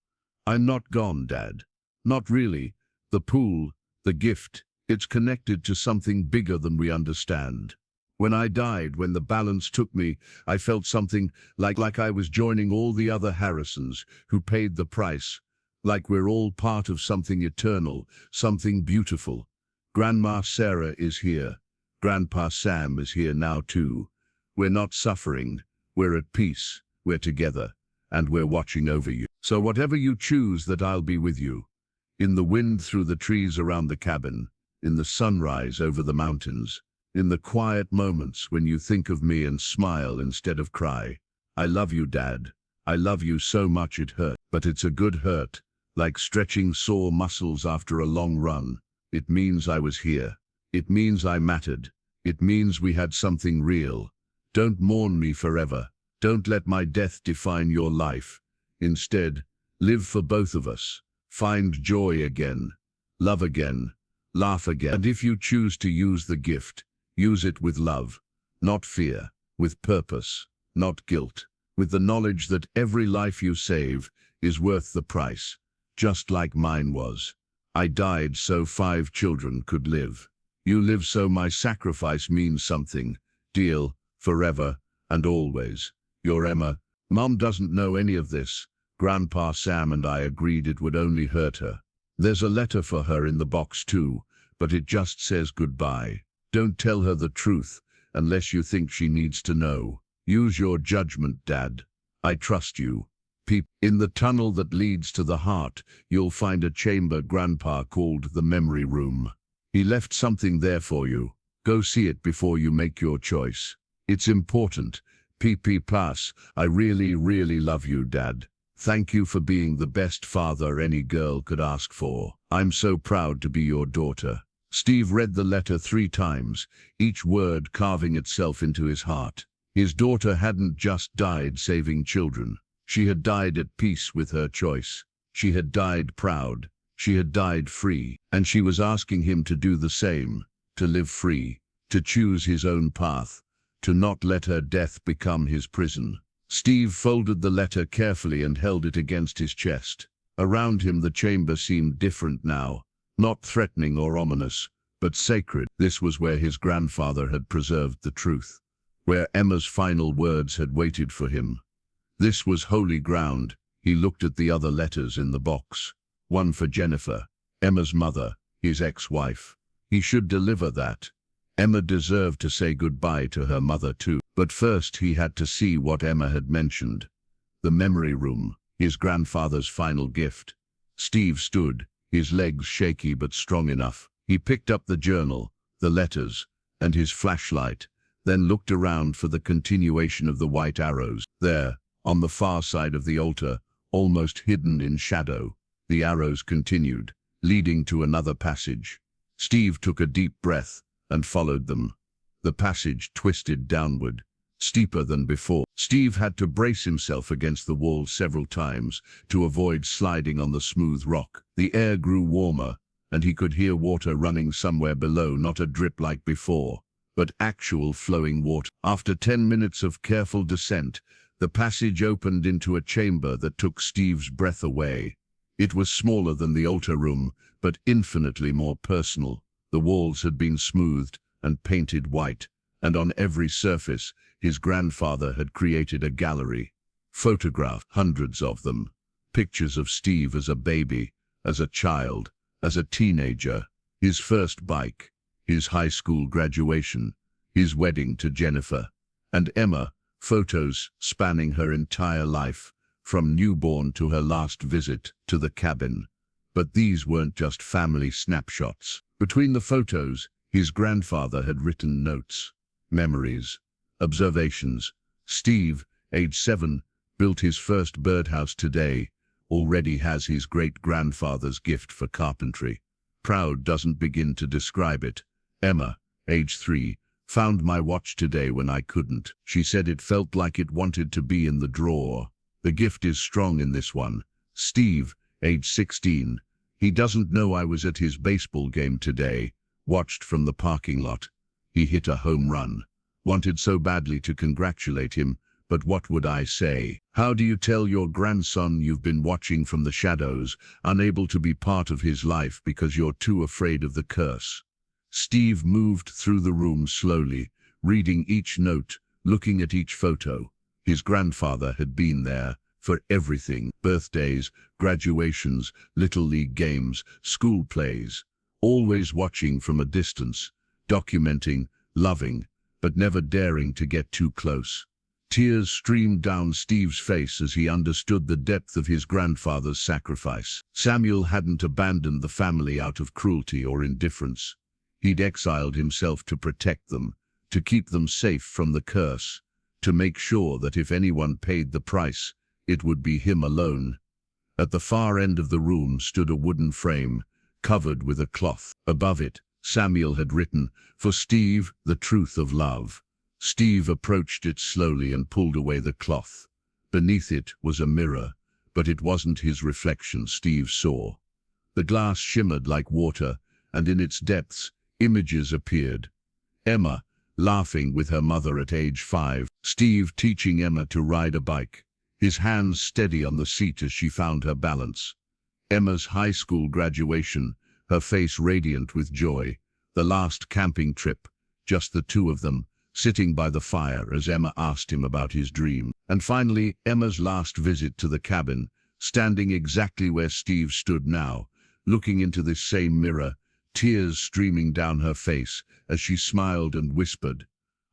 I'm not gone, Dad. Not really. The pool, the gift, it's connected to something bigger than we understand. When I died, when the balance took me, I felt something like I was joining all the other Harrisons who paid the price, like we're all part of something eternal, something beautiful. Grandma Sarah is here. Grandpa Sam is here now too. We're not suffering. We're at peace. We're together. And we're watching over you. So whatever you choose, that I'll be with you. In the wind through the trees around the cabin, in the sunrise over the mountains, in the quiet moments when you think of me and smile instead of cry. I love you, Dad. I love you so much it hurt. But it's a good hurt, like stretching sore muscles after a long run. It means I was here. It means I mattered. It means we had something real. Don't mourn me forever. Don't let my death define your life. Instead, live for both of us. Find joy again. Love again. Laugh again. And if you choose to use the gift, use it with love, not fear, with purpose, not guilt, with the knowledge that every life you save is worth the price, just like mine was. I died so 5 children could live. You live so my sacrifice means something. Deal, forever and always. Your Emma. Mom doesn't know any of this. Grandpa Sam and I agreed it would only hurt her. There's a letter for her in the box too, but it just says goodbye. Don't tell her the truth, unless you think she needs to know. Use your judgment, Dad. I trust you. In the tunnel that leads to the heart, you'll find a chamber Grandpa called the memory room. He left something there for you. Go see it before you make your choice. It's important. Plus, I really, really love you, Dad. Thank you for being the best father any girl could ask for. I'm so proud to be your daughter. Steve read the letter 3 times, each word carving itself into his heart. His daughter hadn't just died saving children. She had died at peace with her choice. She had died proud. She had died free. And she was asking him to do the same, to live free, to choose his own path, to not let her death become his prison. Steve folded the letter carefully and held it against his chest. Around him the chamber seemed different now, not threatening or ominous, but sacred. This was where his grandfather had preserved the truth, where Emma's final words had waited for him. This was holy ground. He looked at the other letters in the box. One for Jennifer, Emma's mother, his ex-wife. He should deliver that. Emma deserved to say goodbye to her mother too. But first he had to see what Emma had mentioned. The memory room, his grandfather's final gift. Steve stood, his legs shaky but strong enough. He picked up the journal, the letters, and his flashlight, then looked around for the continuation of the white arrows. There, on the far side of the altar, almost hidden in shadow, the arrows continued, leading to another passage. Steve took a deep breath and followed them. The passage twisted downward, steeper than before. Steve had to brace himself against the wall several times to avoid sliding on the smooth rock. The air grew warmer, and he could hear water running somewhere below, not a drip like before, but actual flowing water. After 10 minutes of careful descent, the passage opened into a chamber that took Steve's breath away. It was smaller than the altar room, but infinitely more personal. The walls had been smoothed and painted white, and on every surface his grandfather had created a gallery. Photographed, hundreds of them. Pictures of Steve as a baby, as a child, as a teenager, his first bike, his high school graduation, his wedding to Jennifer, and Emma, photos spanning her entire life, from newborn to her last visit to the cabin. But these weren't just family snapshots. Between the photos, his grandfather had written notes, memories, observations. Steve, age 7, built his first birdhouse today, already has his great-grandfather's gift for carpentry. Proud doesn't begin to describe it. Emma, age 3, found my watch today when I couldn't. She said it felt like it wanted to be in the drawer. The gift is strong in this one. Steve, age 16, he doesn't know I was at his baseball game today, watched from the parking lot. He hit a home run. Wanted so badly to congratulate him, But what would I say? How do you tell your grandson you've been watching from the shadows, unable to be part of his life because you're too afraid of the curse? Steve moved through the room slowly, reading each note, looking at each photo. His grandfather had been there for everything: birthdays, graduations, little league games, school plays. Always watching from a distance, documenting, loving, but never daring to get too close. Tears streamed down Steve's face as he understood the depth of his grandfather's sacrifice. Samuel hadn't abandoned the family out of cruelty or indifference. He'd exiled himself to protect them, to keep them safe from the curse, to make sure that if anyone paid the price, it would be him alone. At the far end of the room stood a wooden frame, covered with a cloth. Above it, Samuel had written, "For Steve, the truth of love." Steve approached it slowly and pulled away the cloth. Beneath it was a mirror, but it wasn't his reflection Steve saw. The glass shimmered like water, and in its depths, images appeared. Emma, laughing with her mother at age 5. Steve teaching Emma to ride a bike, his hands steady on the seat as she found her balance. Emma's high school graduation, her face radiant with joy. The last camping trip, just the two of them, sitting by the fire as Emma asked him about his dream. And finally, Emma's last visit to the cabin, standing exactly where Steve stood now, looking into this same mirror, tears streaming down her face as she smiled and whispered,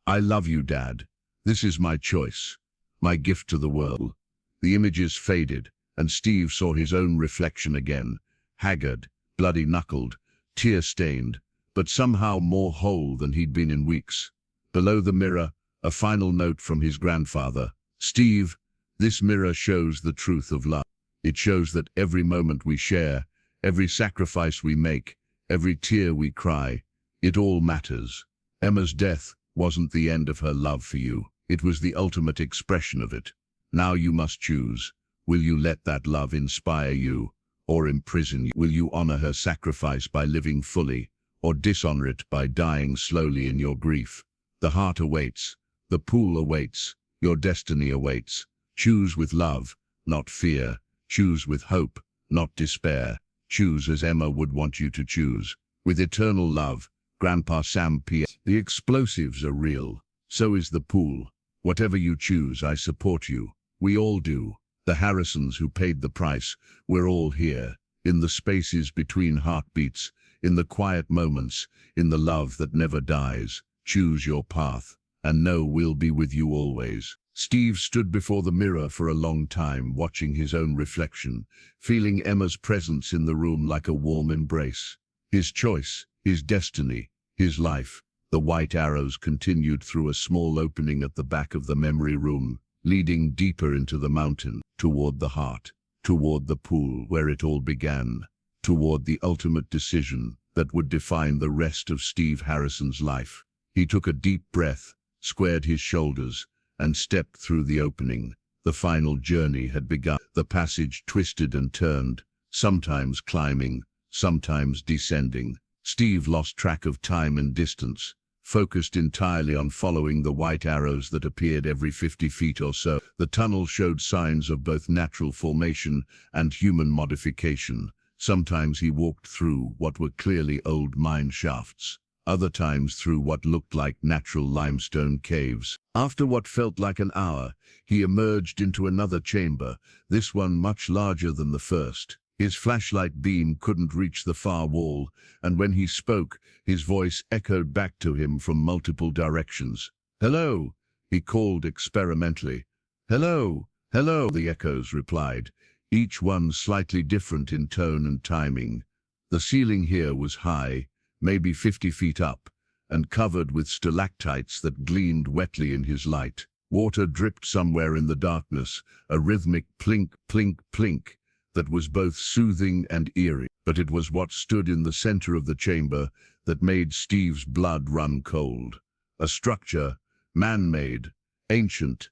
"I love you, Dad. This is my choice, my gift to the world." The images faded, and Steve saw his own reflection again, haggard, bloody-knuckled, tear-stained, but somehow more whole than he'd been in weeks. Below the mirror, a final note from his grandfather. "Steve, this mirror shows the truth of love. It shows that every moment we share, every sacrifice we make, every tear we cry, it all matters. Emma's death wasn't the end of her love for you. It was the ultimate expression of it. Now you must choose. Will you let that love inspire you, or imprison you? Will you honor her sacrifice by living fully, or dishonor it by dying slowly in your grief? The heart awaits, the pool awaits, your destiny awaits. Choose with love, not fear. Choose with hope, not despair. Choose as Emma would want you to choose. With eternal love, Grandpa Sam P.S. The explosives are real. So is the pool. Whatever you choose, I support you. We all do. The Harrisons who paid the price, we're all here. In the spaces between heartbeats, in the quiet moments, in the love that never dies. Choose your path, and know we'll be with you always. Steve stood before the mirror for a long time, watching his own reflection, feeling Emma's presence in the room like a warm embrace. His choice, his destiny, his life. The white arrows continued through a small opening at the back of the memory room, leading deeper into the mountain, toward the heart, toward the pool where it all began, toward the ultimate decision that would define the rest of Steve Harrison's life. He took a deep breath, squared his shoulders, and stepped through the opening. The final journey had begun. The passage twisted and turned, sometimes climbing, sometimes descending. Steve lost track of time and distance, focused entirely on following the white arrows that appeared every 50 feet or so. The tunnel showed signs of both natural formation and human modification. Sometimes he walked through what were clearly old mine shafts, other times through what looked like natural limestone caves. After what felt like an hour, he emerged into another chamber, this one much larger than the first. His flashlight beam couldn't reach the far wall, and when he spoke, his voice echoed back to him from multiple directions. "Hello," he called experimentally. "Hello, hello," the echoes replied, each one slightly different in tone and timing. The ceiling here was high, maybe 50 feet up, and covered with stalactites that gleamed wetly in his light. Water dripped somewhere in the darkness, a rhythmic plink, plink, plink, that was both soothing and eerie. But it was what stood in the center of the chamber that made Steve's blood run cold. A structure, man-made, ancient.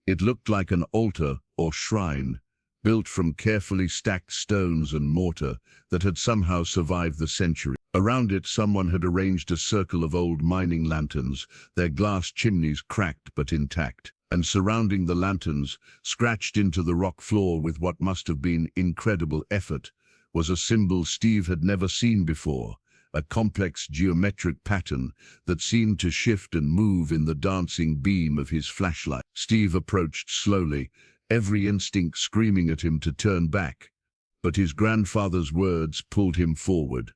It looked like an altar or shrine, built from carefully stacked stones and mortar that had somehow survived the century. Around it, someone had arranged a circle of old mining lanterns, their glass chimneys cracked but intact. And surrounding the lanterns, scratched into the rock floor with what must have been incredible effort, was a symbol Steve had never seen before, a complex geometric pattern that seemed to shift and move in the dancing beam of his flashlight. Steve approached slowly, every instinct screaming at him to turn back, but his grandfather's words pulled him forward.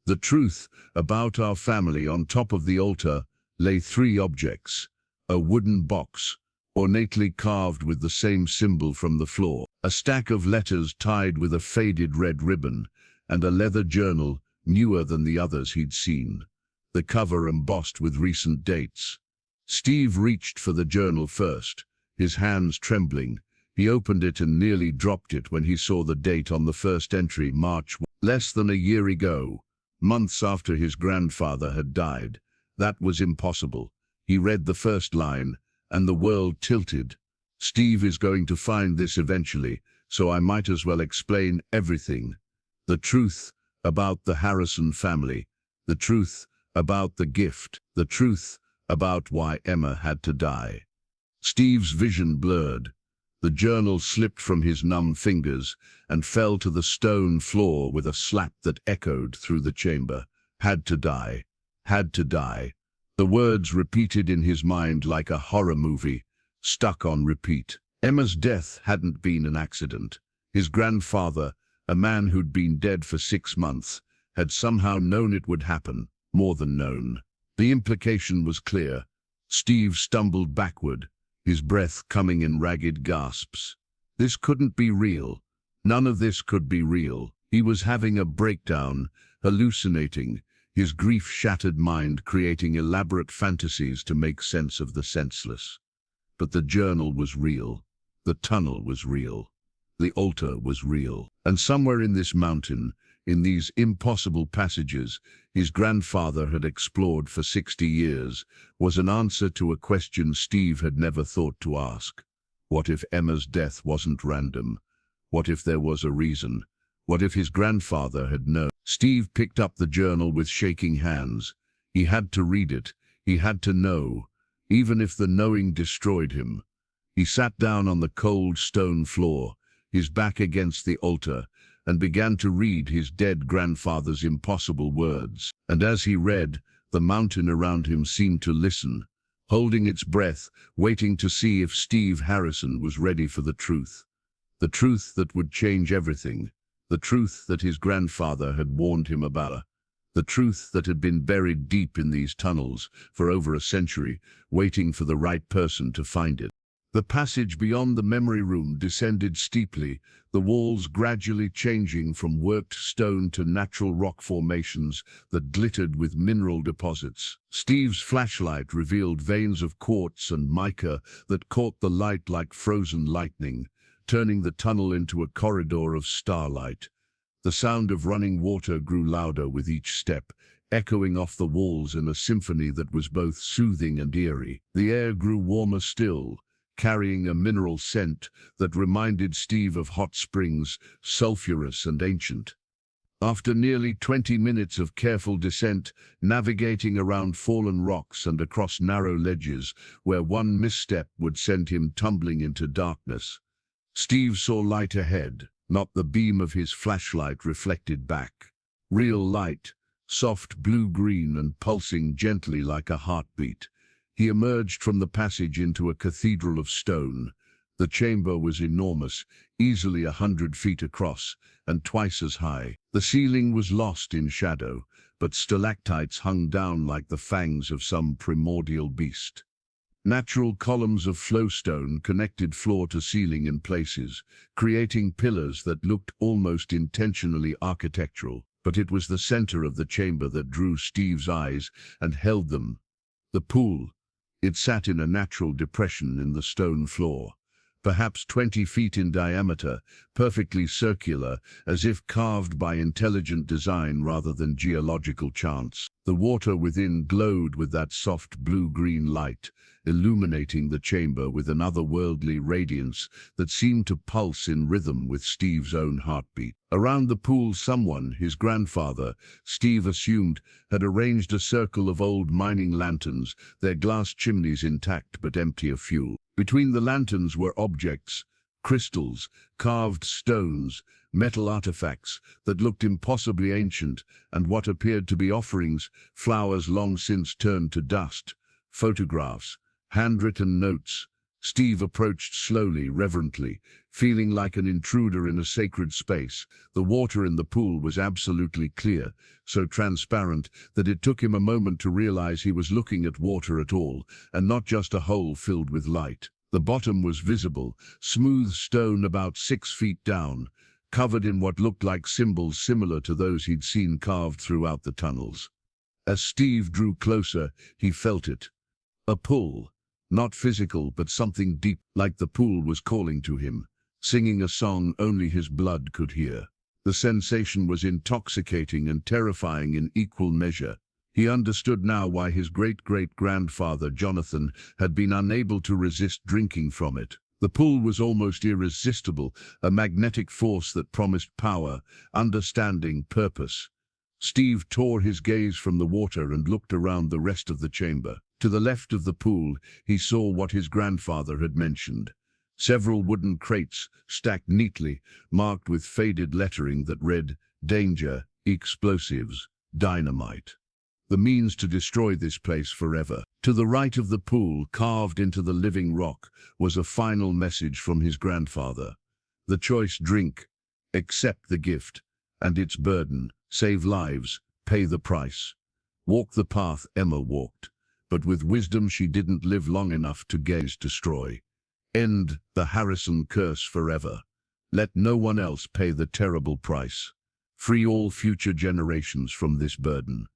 The truth about our family. On top of the altar lay three objects: a wooden box, ornately carved with the same symbol from the floor, a stack of letters tied with a faded red ribbon, and a leather journal newer than the others he'd seen, the cover embossed with recent dates. Steve reached for the journal first, his hands trembling. He opened it and nearly dropped it when he saw the date on the first entry, March 1, less than a year ago, months after his grandfather had died. That was impossible. He read the first line, and the world tilted. Steve is going to find this eventually, so I might as well explain everything. The truth about the Harrison family, the truth about the gift, the truth about why Emma had to die. Steve's vision blurred. The journal slipped from his numb fingers and fell to the stone floor with a slap that echoed through the chamber. Had to die. Had to die. The words repeated in his mind like a horror movie, stuck on repeat. Emma's death hadn't been an accident. His grandfather, a man who'd been dead for 6 months, had somehow known it would happen, more than known. The implication was clear. Steve stumbled backward, his breath coming in ragged gasps. This couldn't be real. None of this could be real. He was having a breakdown, hallucinating, his grief-shattered mind creating elaborate fantasies to make sense of the senseless. But the journal was real. The tunnel was real. The altar was real. And somewhere in this mountain, in these impossible passages his grandfather had explored for 60 years, was an answer to a question Steve had never thought to ask. What if Emma's death wasn't random? What if there was a reason? What if his grandfather had known? Steve picked up the journal with shaking hands. He had to read it. He had to know, even if the knowing destroyed him. He sat down on the cold stone floor, his back against the altar, and began to read his dead grandfather's impossible words. And as he read, the mountain around him seemed to listen, holding its breath, waiting to see if Steve Harrison was ready for the truth. The truth that would change everything. The truth that his grandfather had warned him about. The truth that had been buried deep in these tunnels for over a century, waiting for the right person to find it. The passage beyond the memory room descended steeply, the walls gradually changing from worked stone to natural rock formations that glittered with mineral deposits. Steve's flashlight revealed veins of quartz and mica that caught the light like frozen lightning, turning the tunnel into a corridor of starlight. The sound of running water grew louder with each step, echoing off the walls in a symphony that was both soothing and eerie. The air grew warmer still, carrying a mineral scent that reminded Steve of hot springs, sulphurous and ancient. After nearly 20 minutes of careful descent, navigating around fallen rocks and across narrow ledges where one misstep would send him tumbling into darkness, Steve saw light ahead, not the beam of his flashlight reflected back. Real light, soft blue-green and pulsing gently like a heartbeat. He emerged from the passage into a cathedral of stone. The chamber was enormous, easily 100 feet across, and twice as high. The ceiling was lost in shadow, but stalactites hung down like the fangs of some primordial beast. Natural columns of flowstone connected floor to ceiling in places, creating pillars that looked almost intentionally architectural. But it was the center of the chamber that drew Steve's eyes and held them. The pool. It sat in a natural depression in the stone floor, perhaps 20 feet in diameter, perfectly circular, as if carved by intelligent design rather than geological chance. The water within glowed with that soft blue-green light, illuminating the chamber with an otherworldly radiance that seemed to pulse in rhythm with Steve's own heartbeat. Around the pool someone, his grandfather, Steve assumed, had arranged a circle of old mining lanterns, their glass chimneys intact but empty of fuel. Between the lanterns were objects, crystals, carved stones, metal artifacts that looked impossibly ancient, and what appeared to be offerings, flowers long since turned to dust, photographs, handwritten notes. Steve approached slowly, reverently, feeling like an intruder in a sacred space. The water in the pool was absolutely clear, so transparent that it took him a moment to realize he was looking at water at all, and not just a hole filled with light. The bottom was visible, smooth stone about 6 feet down, covered in what looked like symbols similar to those he'd seen carved throughout the tunnels. As Steve drew closer, he felt it. A pull. Not physical, but something deep, like the pool was calling to him, singing a song only his blood could hear. The sensation was intoxicating and terrifying in equal measure. He understood now why his great-great-grandfather Jonathan had been unable to resist drinking from it. The pull was almost irresistible, a magnetic force that promised power, understanding, purpose. Steve tore his gaze from the water and looked around the rest of the chamber. To the left of the pool, he saw what his grandfather had mentioned. Several wooden crates, stacked neatly, marked with faded lettering that read, "Danger, explosives, dynamite." The means to destroy this place forever. To the right of the pool, carved into the living rock, was a final message from his grandfather. The choice: drink, accept the gift, and its burden, save lives, pay the price. Walk the path Emma walked, but with wisdom she didn't live long enough to gaze destroy. End the Harrison curse forever. Let no one else pay the terrible price. Free all future generations from this burden.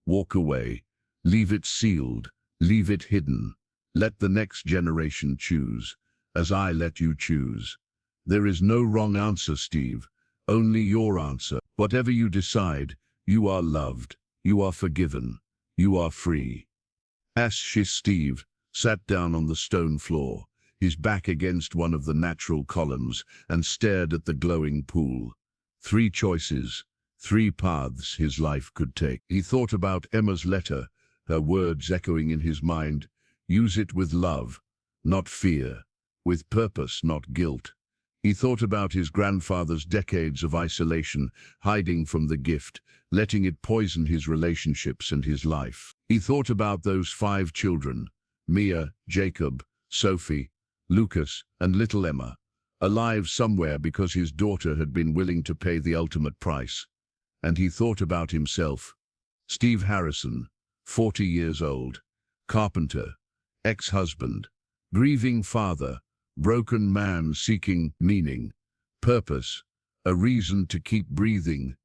Walk away. Leave it sealed. Leave it hidden. Let the next generation choose, as I let you choose. There is no wrong answer, Steve. Only your answer. Whatever you decide, you are loved. You are forgiven. You are free. Steve sat down on the stone floor, his back against one of the natural columns, and stared at the glowing pool. 3 choices, 3 paths his life could take. He thought about Emma's letter, her words echoing in his mind. Use it with love, not fear. With purpose, not guilt. He thought about his grandfather's decades of isolation, hiding from the gift, letting it poison his relationships and his life. He thought about those 5 children, Mia, Jacob, Sophie, Lucas, and little Emma, alive somewhere because his daughter had been willing to pay the ultimate price. And he thought about himself. Steve Harrison, 40 years old, carpenter, ex-husband, grieving father, broken man seeking meaning, purpose, a reason to keep breathing.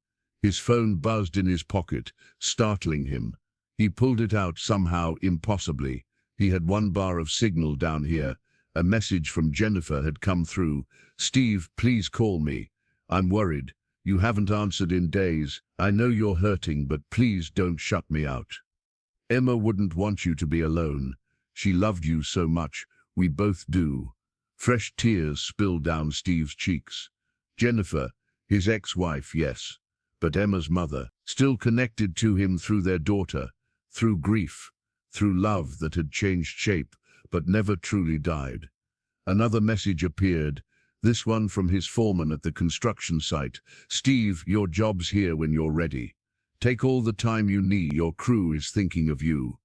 His phone buzzed in his pocket, startling him. He pulled it out somehow, impossibly. He had 1 bar of signal down here. A message from Jennifer had come through. Steve, please call me. I'm worried. You haven't answered in days. I know you're hurting, but please don't shut me out. Emma wouldn't want you to be alone. She loved you so much. We both do. Fresh tears spilled down Steve's cheeks. Jennifer, his ex-wife, yes, but Emma's mother, still connected to him through their daughter, through grief, through love that had changed shape but never truly died. Another message appeared, this one from his foreman at the construction site. Steve, your job's here when you're ready. Take all the time you need. Your crew is thinking of you.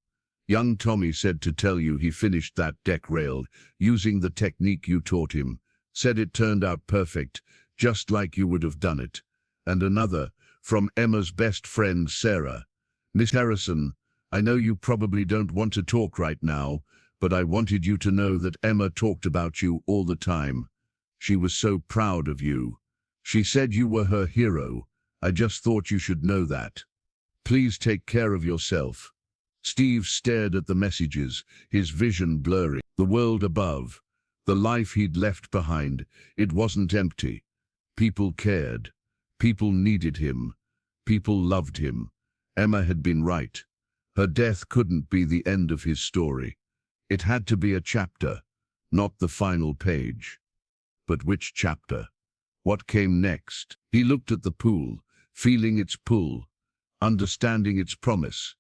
Young Tommy said to tell you he finished that deck rail using the technique you taught him. Said it turned out perfect, just like you would have done it. And another, from Emma's best friend Sarah. Miss Harrison, I know you probably don't want to talk right now, but I wanted you to know that Emma talked about you all the time. She was so proud of you. She said you were her hero. I just thought you should know that. Please take care of yourself. Steve stared at the messages, his vision blurry. The world above, the life he'd left behind, it wasn't empty. People cared. People needed him. People loved him. Emma had been right. Her death couldn't be the end of his story. It had to be a chapter, not the final page. But which chapter? What came next? He looked at the pool, feeling its pull, understanding its promise.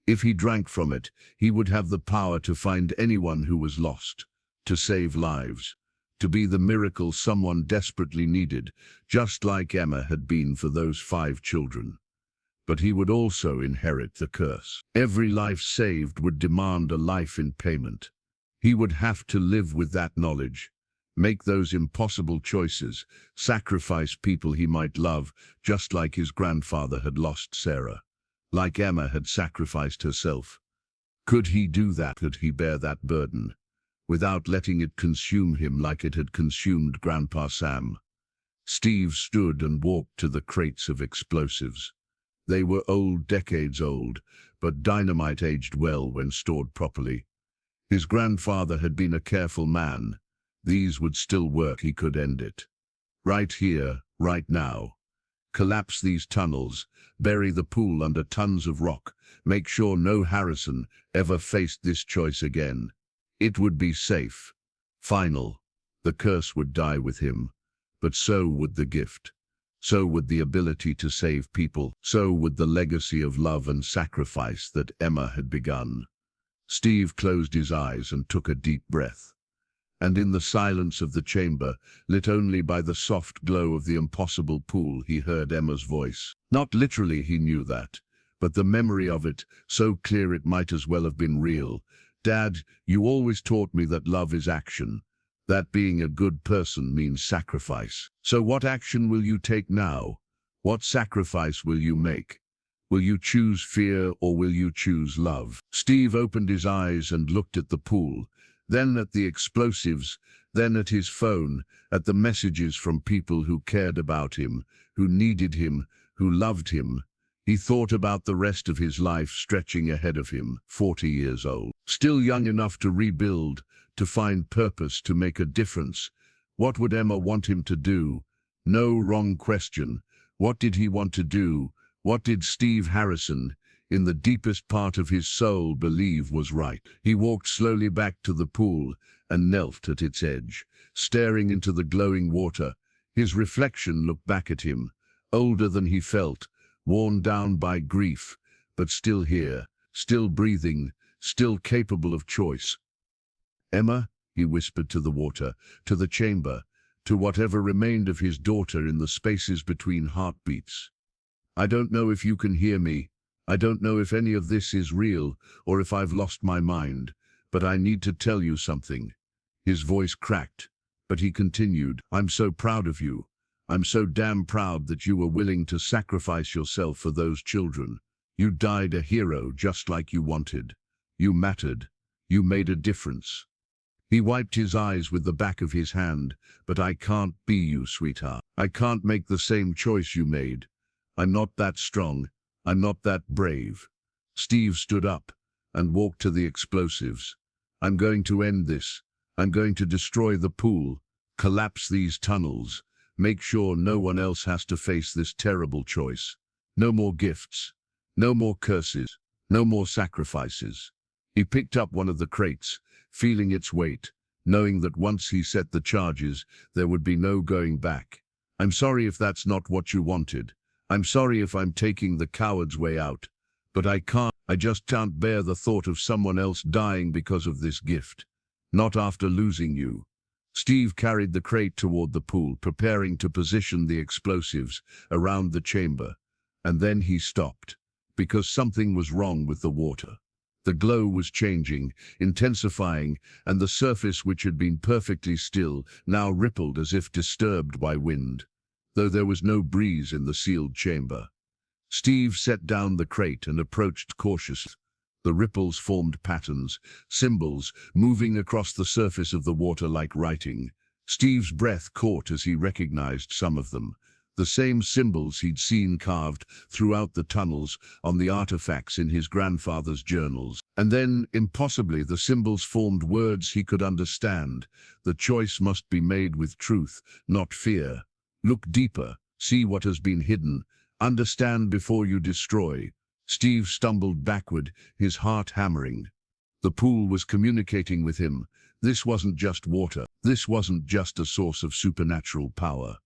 If he drank from it, he would have the power to find anyone who was lost, to save lives, to be the miracle someone desperately needed, just like Emma had been for those 5 children. But he would also inherit the curse. Every life saved would demand a life in payment. He would have to live with that knowledge, make those impossible choices, sacrifice people he might love, just like his grandfather had lost Sarah, like Emma had sacrificed herself. Could he do that? Could he bear that burden, without letting it consume him like it had consumed Grandpa Sam? Steve stood and walked to the crates of explosives. They were old, decades old, but dynamite aged well when stored properly. His grandfather had been a careful man. These would still work. He could end it. Right here, right now. Collapse these tunnels, bury the pool under tons of rock, make sure no Harrison ever faced this choice again. It would be safe. Final. The curse would die with him, but so would the gift. So would the ability to save people. So would the legacy of love and sacrifice that Emma had begun. Steve closed his eyes and took a deep breath. And in the silence of the chamber, lit only by the soft glow of the impossible pool, he heard Emma's voice. Not literally, he knew that, but the memory of it, so clear it might as well have been real. Dad, you always taught me that love is action, that being a good person means sacrifice. So what action will you take now? What sacrifice will you make? Will you choose fear or will you choose love? Steve opened his eyes and looked at the pool, then at the explosives, then at his phone, at the messages from people who cared about him, who needed him, who loved him. He thought about the rest of his life stretching ahead of him, 40 years old, still young enough to rebuild, to find purpose, to make a difference. What would Emma want him to do? No wrong question. What did he want to do? What did Steve Harrison, in the deepest part of his soul, believe was right? He walked slowly back to the pool and knelt at its edge, staring into the glowing water. His reflection looked back at him, older than he felt, worn down by grief, but still here, still breathing, still capable of choice. Emma, he whispered to the water, to the chamber, to whatever remained of his daughter in the spaces between heartbeats. I don't know if you can hear me. I don't know if any of this is real or if I've lost my mind, but I need to tell you something. His voice cracked, but he continued, I'm so proud of you. I'm so damn proud that you were willing to sacrifice yourself for those children. You died a hero just like you wanted. You mattered. You made a difference. He wiped his eyes with the back of his hand. But I can't be you, sweetheart. I can't make the same choice you made. I'm not that strong. I'm not that brave. Steve stood up and walked to the explosives. I'm going to end this. I'm going to destroy the pool, collapse these tunnels, make sure no one else has to face this terrible choice. No more gifts, no more curses, no more sacrifices. He picked up one of the crates, feeling its weight, knowing that once he set the charges, there would be no going back. I'm sorry if that's not what you wanted. I'm sorry if I'm taking the coward's way out, but I just can't bear the thought of someone else dying because of this gift. Not after losing you. Steve carried the crate toward the pool, preparing to position the explosives around the chamber, and then he stopped, because something was wrong with the water. The glow was changing, intensifying, and the surface, which had been perfectly still, now rippled as if disturbed by wind, though there was no breeze in the sealed chamber. Steve set down the crate and approached cautiously. The ripples formed patterns, symbols, moving across the surface of the water like writing. Steve's breath caught as he recognized some of them, the same symbols he'd seen carved throughout the tunnels on the artifacts in his grandfather's journals. And then, impossibly, the symbols formed words he could understand. The choice must be made with truth, not fear. Look deeper, see what has been hidden, understand before you destroy. Steve stumbled backward, his heart hammering. The pool was communicating with him. This wasn't just water. This wasn't just a source of supernatural power.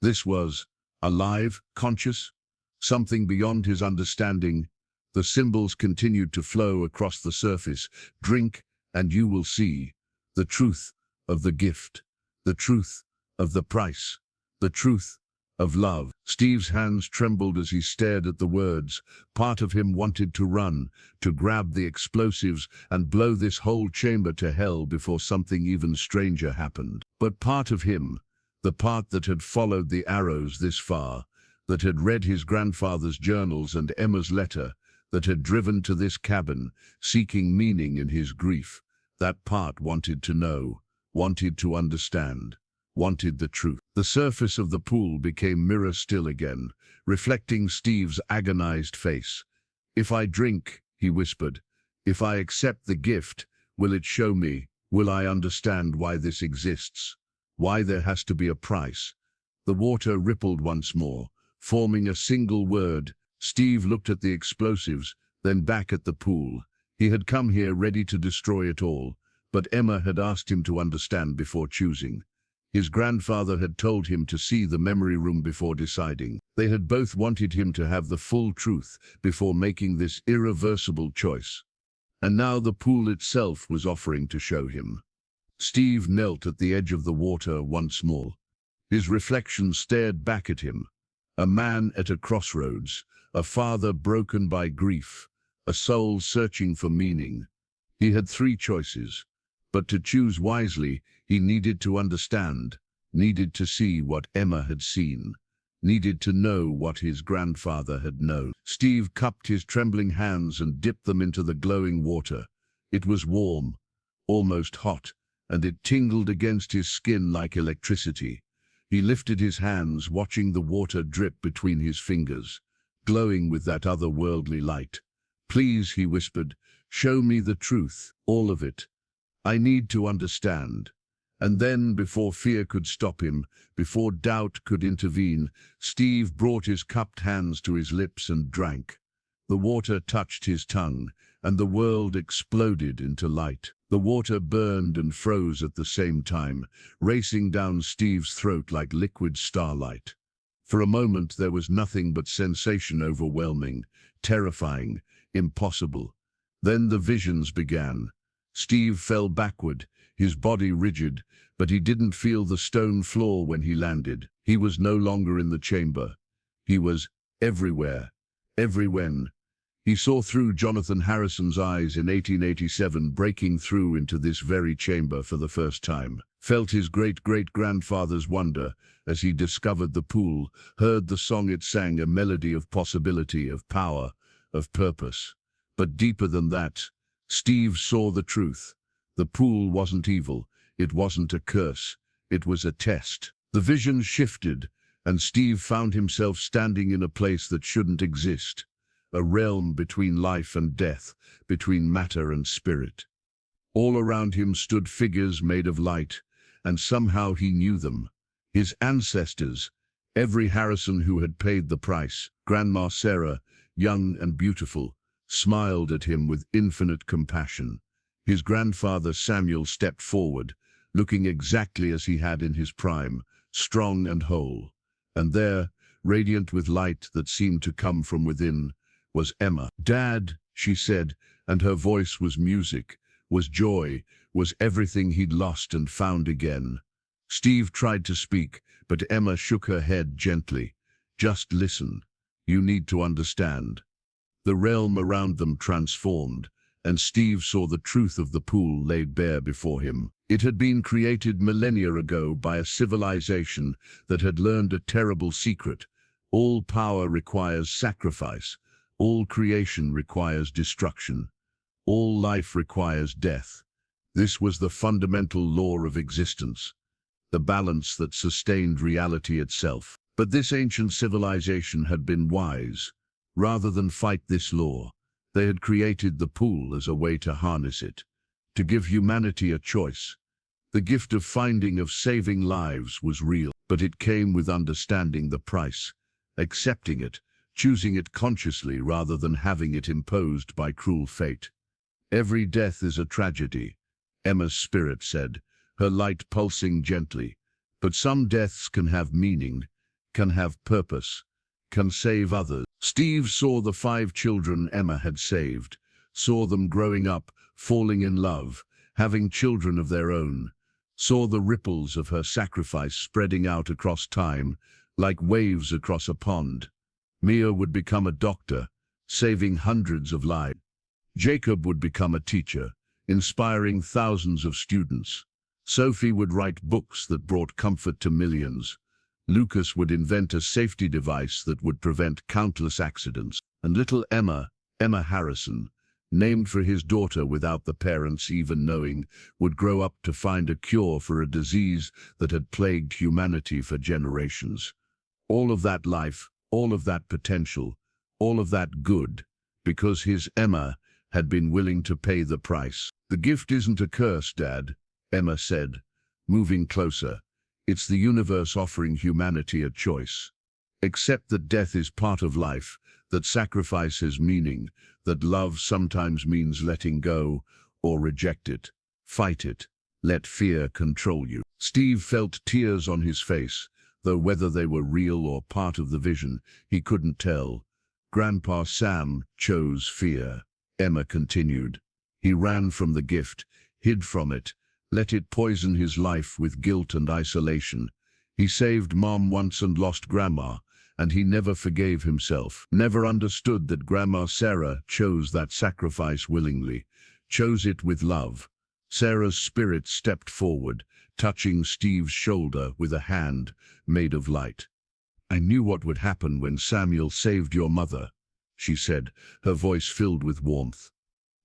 This was alive, conscious, something beyond his understanding. The symbols continued to flow across the surface. Drink, and you will see. The truth, of the gift, the truth of the price, the truth of love. Steve's hands trembled as he stared at the words. Part of him wanted to run, to grab the explosives and blow this whole chamber to hell before something even stranger happened. But part of him, the part that had followed the arrows this far, that had read his grandfather's journals and Emma's letter, that had driven to this cabin, seeking meaning in his grief, that part wanted to know, wanted to understand, wanted the truth. The surface of the pool became mirror still again, reflecting Steve's agonized face. "If I drink," he whispered, "if I accept the gift, will it show me, will I understand why this exists, why there has to be a price?" The water rippled once more, forming a single word. Steve looked at the explosives, then back at the pool. He had come here ready to destroy it all, but Emma had asked him to understand before choosing. His grandfather had told him to see the memory room before deciding. They had both wanted him to have the full truth before making this irreversible choice. And now the pool itself was offering to show him. Steve knelt at the edge of the water once more. His reflection stared back at him. A man at a crossroads, a father broken by grief, a soul searching for meaning. He had three choices, but to choose wisely, he needed to understand, needed to see what Emma had seen, needed to know what his grandfather had known. Steve cupped his trembling hands and dipped them into the glowing water. It was warm, almost hot, and it tingled against his skin like electricity. He lifted his hands, watching the water drip between his fingers, glowing with that otherworldly light. "Please," he whispered, "show me the truth, all of it. I need to understand." And then, before fear could stop him, before doubt could intervene, Steve brought his cupped hands to his lips and drank. The water touched his tongue, and the world exploded into light. The water burned and froze at the same time, racing down Steve's throat like liquid starlight. For a moment there was nothing but sensation, overwhelming, terrifying, impossible. Then the visions began. Steve fell backward, his body rigid, but he didn't feel the stone floor when he landed. He was no longer in the chamber. He was everywhere, everywhen. He saw through Jonathan Harrison's eyes in 1887, breaking through into this very chamber for the first time. Felt his great-great-grandfather's wonder as he discovered the pool, heard the song it sang, a melody of possibility, of power, of purpose. But deeper than that, Steve saw the truth. The pool wasn't evil, it wasn't a curse, it was a test. The vision shifted, and Steve found himself standing in a place that shouldn't exist. A realm between life and death, between matter and spirit. All around him stood figures made of light, and somehow he knew them. His ancestors, every Harrison who had paid the price. Grandma Sarah, young and beautiful, smiled at him with infinite compassion. His grandfather Samuel stepped forward, looking exactly as he had in his prime, strong and whole. And there, radiant with light that seemed to come from within, was Emma. "Dad," she said, and her voice was music, was joy, was everything he'd lost and found again. Steve tried to speak, but Emma shook her head gently. "Just listen. You need to understand." The realm around them transformed, and Steve saw the truth of the pool laid bare before him. It had been created millennia ago by a civilization that had learned a terrible secret. All power requires sacrifice. All creation requires destruction. All life requires death. This was the fundamental law of existence, the balance that sustained reality itself. But this ancient civilization had been wise. Rather than fight this law, they had created the pool as a way to harness it, to give humanity a choice. The gift of finding, of saving lives was real, but it came with understanding the price, accepting it, choosing it consciously rather than having it imposed by cruel fate. "Every death is a tragedy," Emma's spirit said, her light pulsing gently. "But some deaths can have meaning, can have purpose, can save others." Steve saw the 5 children Emma had saved, saw them growing up, falling in love, having children of their own, saw the ripples of her sacrifice spreading out across time, like waves across a pond. Mia would become a doctor, saving hundreds of lives. Jacob would become a teacher, inspiring thousands of students. Sophie would write books that brought comfort to millions. Lucas would invent a safety device that would prevent countless accidents. And little Emma Harrison, named for his daughter without the parents even knowing, would grow up to find a cure for a disease that had plagued humanity for generations. All of that life, all of that potential, all of that good, because his Emma had been willing to pay the price. "The gift isn't a curse, Dad," Emma said, moving closer. "It's the universe offering humanity a choice. Accept that death is part of life, that sacrifice has meaning, that love sometimes means letting go, or reject it. Fight it. Let fear control you." Steve felt tears on his face, though whether they were real or part of the vision, he couldn't tell. "Grandpa Sam chose fear," Emma continued. "He ran from the gift, hid from it, let it poison his life with guilt and isolation. He saved Mom once and lost Grandma, and he never forgave himself, never understood that Grandma Sarah chose that sacrifice willingly, chose it with love." Sarah's spirit stepped forward, touching Steve's shoulder with a hand made of light. "I knew what would happen when Samuel saved your mother," she said, her voice filled with warmth.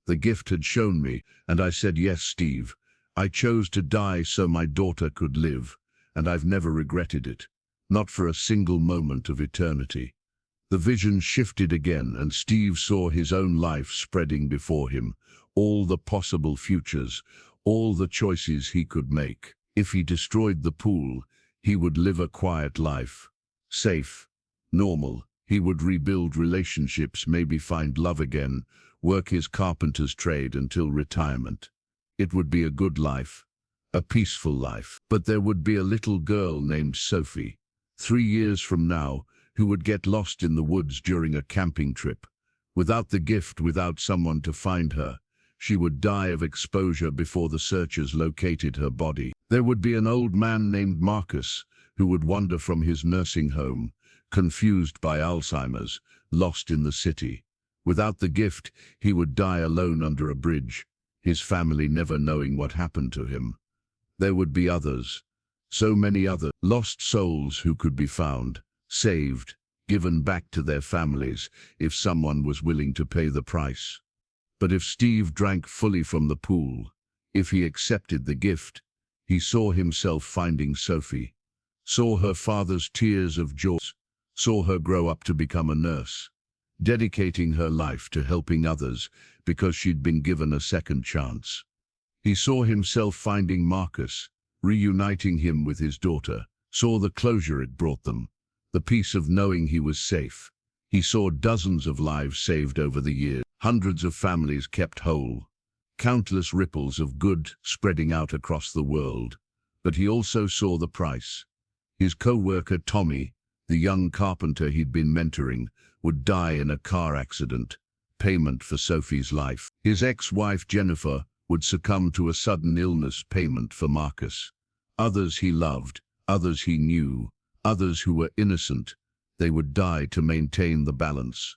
"The gift had shown me, and I said yes, Steve. I chose to die so my daughter could live, and I've never regretted it, not for a single moment of eternity." The vision shifted again, and Steve saw his own life spreading before him, all the possible futures, all the choices he could make. If he destroyed the pool, he would live a quiet life. Safe, normal. He would rebuild relationships, maybe find love again, work his carpenter's trade until retirement. It would be a good life, a peaceful life. But there would be a little girl named Sophie, 3 years from now, who would get lost in the woods during a camping trip. Without the gift, without someone to find her, she would die of exposure before the searchers located her body. There would be an old man named Marcus, who would wander from his nursing home, confused by Alzheimer's, lost in the city. Without the gift, he would die alone under a bridge, his family never knowing what happened to him. There would be others, so many other lost souls who could be found, saved, given back to their families if someone was willing to pay the price. But if Steve drank fully from the pool, if he accepted the gift, he saw himself finding Sophie, saw her father's tears of joy, saw her grow up to become a nurse, dedicating her life to helping others because she'd been given a second chance. He saw himself finding Marcus, reuniting him with his daughter, saw the closure it brought them, the peace of knowing he was safe. He saw dozens of lives saved over the years, hundreds of families kept whole, countless ripples of good spreading out across the world. But he also saw the price. His co-worker Tommy, the young carpenter he'd been mentoring, would die in a car accident, payment for Sophie's life. His ex-wife Jennifer would succumb to a sudden illness, payment for Marcus. Others he loved, others he knew, others who were innocent, they would die to maintain the balance.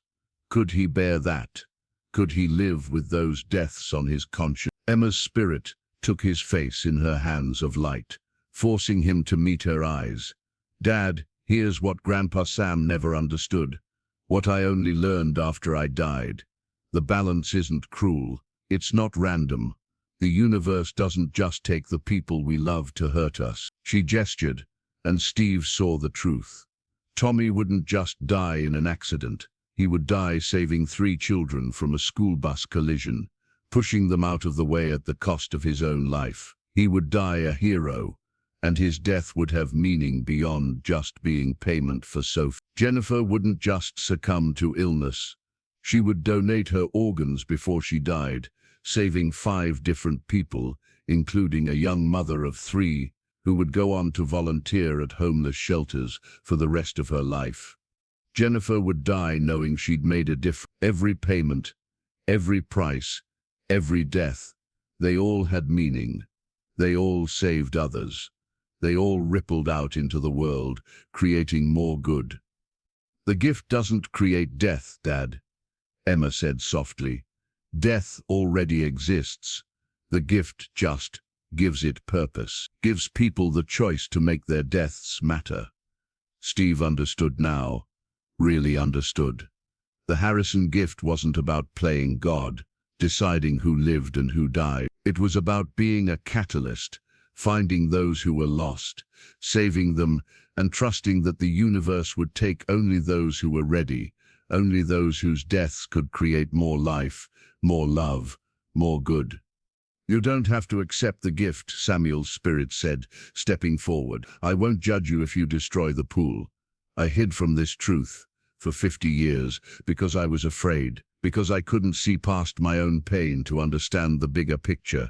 Could he bear that? Could he live with those deaths on his conscience? Emma's spirit took his face in her hands of light, forcing him to meet her eyes. "Dad, here's what Grandpa Sam never understood, what I only learned after I died. The balance isn't cruel, it's not random. The universe doesn't just take the people we love to hurt us." She gestured, and Steve saw the truth. Tommy wouldn't just die in an accident. He would die saving 3 children from a school bus collision, pushing them out of the way at the cost of his own life. He would die a hero, and his death would have meaning beyond just being payment for Sophie. Jennifer wouldn't just succumb to illness. She would donate her organs before she died, saving 5 different people, including a young mother of 3, who would go on to volunteer at homeless shelters for the rest of her life. Jennifer would die knowing she'd made a difference. Every payment, every price, every death, they all had meaning. They all saved others. They all rippled out into the world, creating more good. The gift doesn't create death, Dad, Emma said softly. Death already exists. The gift just gives it purpose, gives people the choice to make their deaths matter. Steve understood now, really understood. The Harrison gift wasn't about playing God, deciding who lived and who died. It was about being a catalyst, finding those who were lost, saving them, and trusting that the universe would take only those who were ready, only those whose deaths could create more life, more love, more good. You don't have to accept the gift, Samuel's spirit said, stepping forward. I won't judge you if you destroy the pool. I hid from this truth for 50 years because I was afraid, because I couldn't see past my own pain to understand the bigger picture.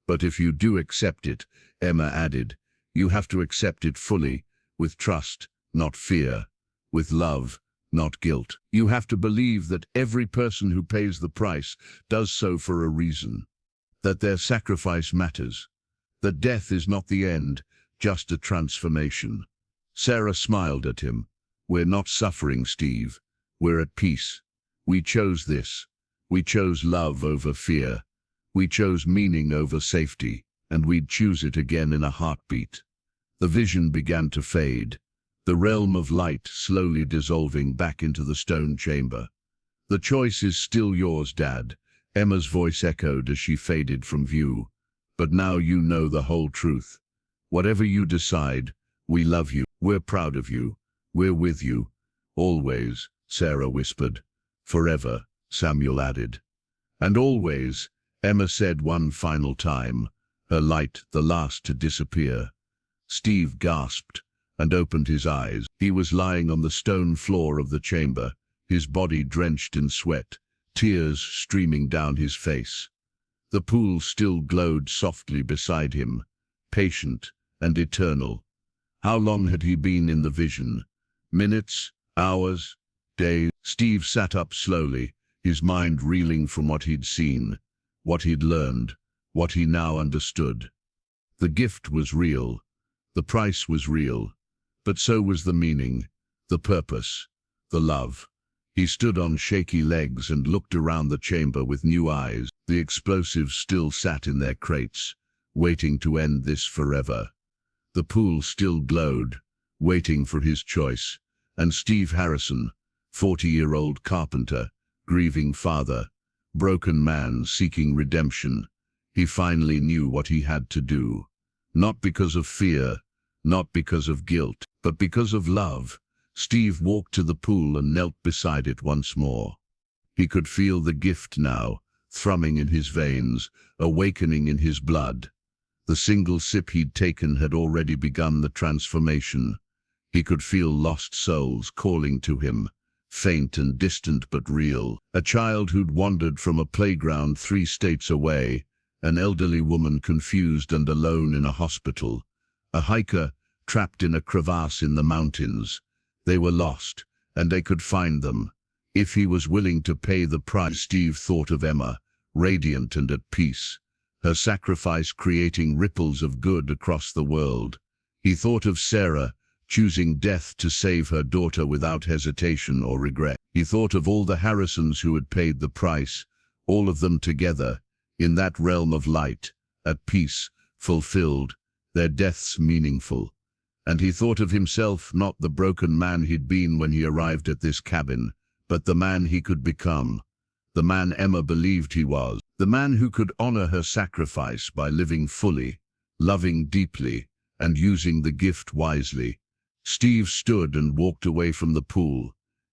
But if you do accept it, Emma added, you have to accept it fully, with trust, not fear, with love, not guilt. You have to believe that every person who pays the price does so for a reason, that their sacrifice matters, that death is not the end, just a transformation. Sarah smiled at him. We're not suffering, Steve. We're at peace. We chose this. We chose love over fear. We chose meaning over safety, and we'd choose it again in a heartbeat. The vision began to fade, the realm of light slowly dissolving back into the stone chamber. The choice is still yours, Dad, Emma's voice echoed as she faded from view. But now you know the whole truth. Whatever you decide, we love you, we're proud of you, we're with you. Always, Sarah whispered. Forever, Samuel added. And always, Emma said one final time, her light the last to disappear. Steve gasped and opened his eyes. He was lying on the stone floor of the chamber, his body drenched in sweat, tears streaming down his face. The pool still glowed softly beside him, patient and eternal. How long had he been in the vision? Minutes? Hours? Days? Steve sat up slowly, his mind reeling from what he'd seen, what he'd learned, what he now understood. The gift was real. The price was real. But so was the meaning, the purpose, the love. He stood on shaky legs and looked around the chamber with new eyes. The explosives still sat in their crates, waiting to end this forever. The pool still glowed, waiting for his choice. And Steve Harrison, 40-year-old carpenter, grieving father, broken man seeking redemption, he finally knew what he had to do. Not because of fear, not because of guilt, but because of love. Steve walked to the pool and knelt beside it once more. He could feel the gift now, thrumming in his veins, awakening in his blood. The single sip he'd taken had already begun the transformation. He could feel lost souls calling to him, faint and distant but real. A child who'd wandered from a playground 3 states away, an elderly woman confused and alone in a hospital, a hiker trapped in a crevasse in the mountains. They were lost, and they could find them. If he was willing to pay the price. Steve thought of Emma, radiant and at peace, her sacrifice creating ripples of good across the world. He thought of Sarah, choosing death to save her daughter without hesitation or regret. He thought of all the Harrisons who had paid the price, all of them together, in that realm of light, at peace, fulfilled, their deaths meaningful. And he thought of himself, not the broken man he'd been when he arrived at this cabin, but the man he could become, the man Emma believed he was, the man who could honor her sacrifice by living fully, loving deeply, and using the gift wisely. Steve stood and walked away from the pool.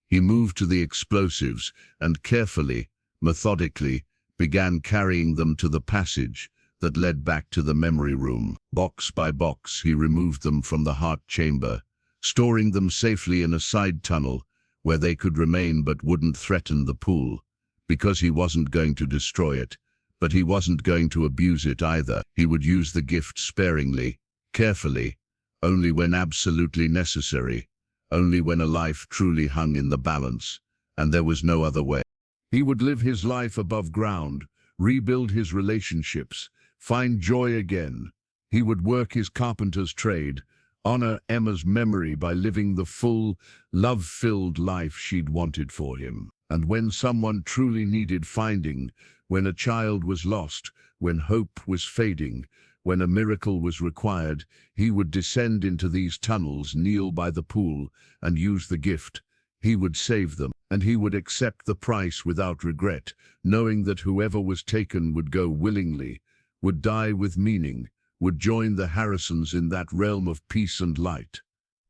He moved to the explosives and carefully, methodically, began carrying them to the passage that led back to the memory room. Box by box, he removed them from the heart chamber, storing them safely in a side tunnel where they could remain but wouldn't threaten the pool, because he wasn't going to destroy it, but he wasn't going to abuse it either. He would use the gift sparingly, carefully, only when absolutely necessary, only when a life truly hung in the balance, and there was no other way. He would live his life above ground, rebuild his relationships, find joy again, He would work his carpenter's trade, honor Emma's memory by living the full, love-filled life she'd wanted for him. And when someone truly needed finding, when a child was lost, when hope was fading, when a miracle was required, he would descend into these tunnels, kneel by the pool, and use the gift. He would save them, and he would accept the price without regret, knowing that whoever was taken would go willingly, would die with meaning, would join the Harrisons in that realm of peace and light.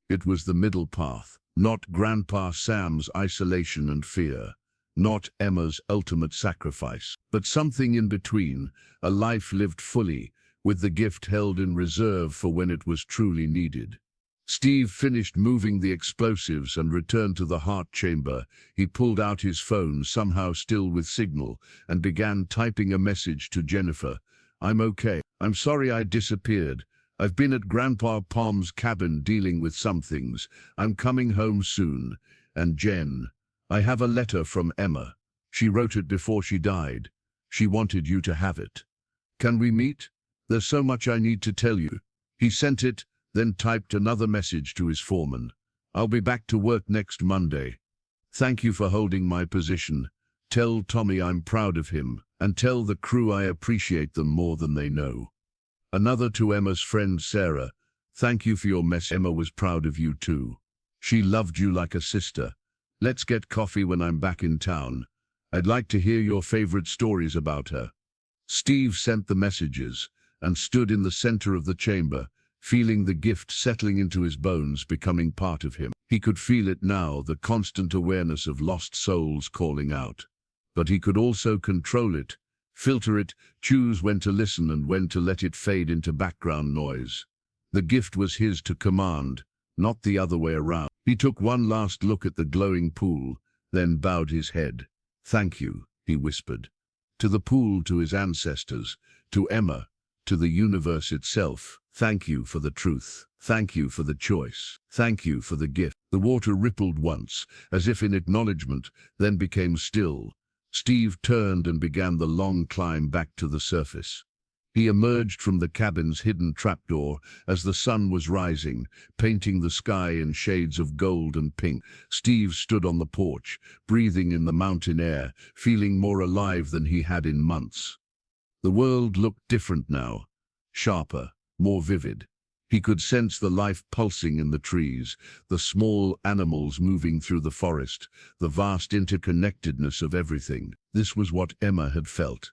It was the middle path, not Grandpa Sam's isolation and fear, not Emma's ultimate sacrifice, but something in between, a life lived fully, with the gift held in reserve for when it was truly needed. Steve finished moving the explosives and returned to the heart chamber. He pulled out his phone, somehow still with signal, and began typing a message to Jennifer. "I'm okay. I'm sorry I disappeared. I've been at Grandpa Pom's cabin dealing with some things. I'm coming home soon. And Jen, I have a letter from Emma. She wrote it before she died. She wanted you to have it. Can we meet? There's so much I need to tell you." He sent it, then typed another message to his foreman. "I'll be back to work next Monday. Thank you for holding my position. Tell Tommy I'm proud of him, and tell the crew I appreciate them more than they know." Another to Emma's friend Sarah. "Thank you for your mess. Emma was proud of you too. She loved you like a sister. Let's get coffee when I'm back in town. I'd like to hear your favorite stories about her." Steve sent the messages and stood in the center of the chamber, feeling the gift settling into his bones, becoming part of him. He could feel it now, the constant awareness of lost souls calling out. But he could also control it, filter it, choose when to listen and when to let it fade into background noise. The gift was his to command, not the other way around. He took one last look at the glowing pool, then bowed his head. "Thank you," he whispered. To the pool, to his ancestors, to Emma, to the universe itself. Thank you for the truth. Thank you for the choice. Thank you for the gift. The water rippled once, as if in acknowledgement, then became still. Steve turned and began the long climb back to the surface. He emerged from the cabin's hidden trapdoor as the sun was rising, painting the sky in shades of gold and pink. Steve stood on the porch, breathing in the mountain air, feeling more alive than he had in months. The world looked different now, sharper, more vivid. He could sense the life pulsing in the trees, the small animals moving through the forest, the vast interconnectedness of everything. This was what Emma had felt.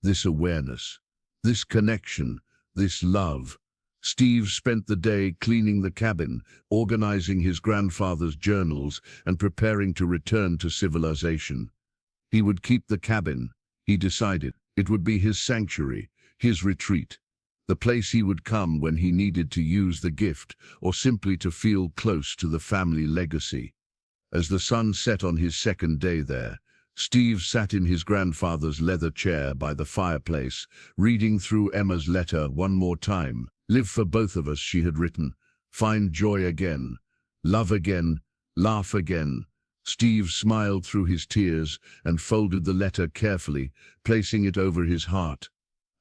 This awareness, this connection, this love. Steve spent the day cleaning the cabin, organizing his grandfather's journals, and preparing to return to civilization. He would keep the cabin, he decided. It would be his sanctuary, his retreat. The place he would come when he needed to use the gift or simply to feel close to the family legacy. As the sun set on his second day there, Steve sat in his grandfather's leather chair by the fireplace, reading through Emma's letter one more time. "Live for both of us," she had written. "Find joy again. Love again. Laugh again." Steve smiled through his tears and folded the letter carefully, placing it over his heart.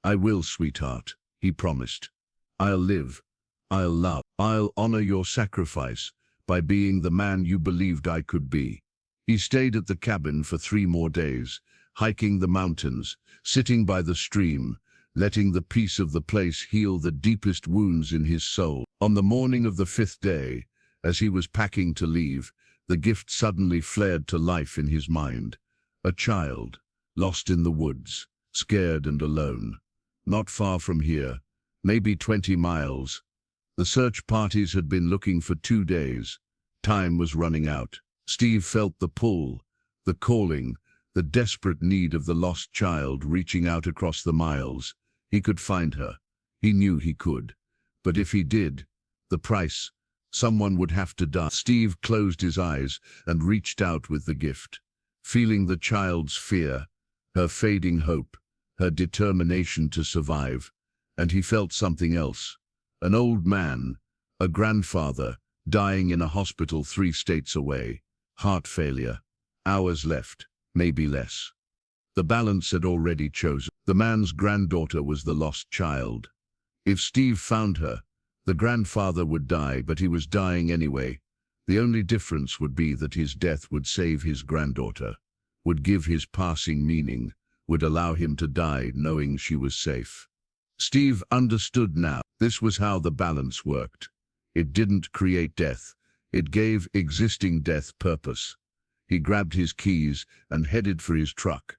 "I will, sweetheart," he promised. "I'll live. I'll love. I'll honor your sacrifice by being the man you believed I could be." He stayed at the cabin for 3 more days, hiking the mountains, sitting by the stream, letting the peace of the place heal the deepest wounds in his soul. On the morning of the 5th day, as he was packing to leave, the gift suddenly flared to life in his mind. A child, lost in the woods, scared and alone. Not far from here, maybe 20 miles. The search parties had been looking for 2 days. Time was running out. Steve felt the pull, the calling, the desperate need of the lost child reaching out across the miles. He could find her. He knew he could. But if he did, the price, someone would have to die. Steve closed his eyes and reached out with the gift, feeling the child's fear, her fading hope, her determination to survive. And he felt something else. An old man, a grandfather, dying in a hospital 3 states away. Heart failure. Hours left, maybe less. The balance had already chosen. The man's granddaughter was the lost child. If Steve found her, the grandfather would die, but he was dying anyway. The only difference would be that his death would save his granddaughter, would give his passing meaning, would allow him to die knowing she was safe. Steve understood now. This was how the balance worked. It didn't create death. It gave existing death purpose. He grabbed his keys and headed for his truck.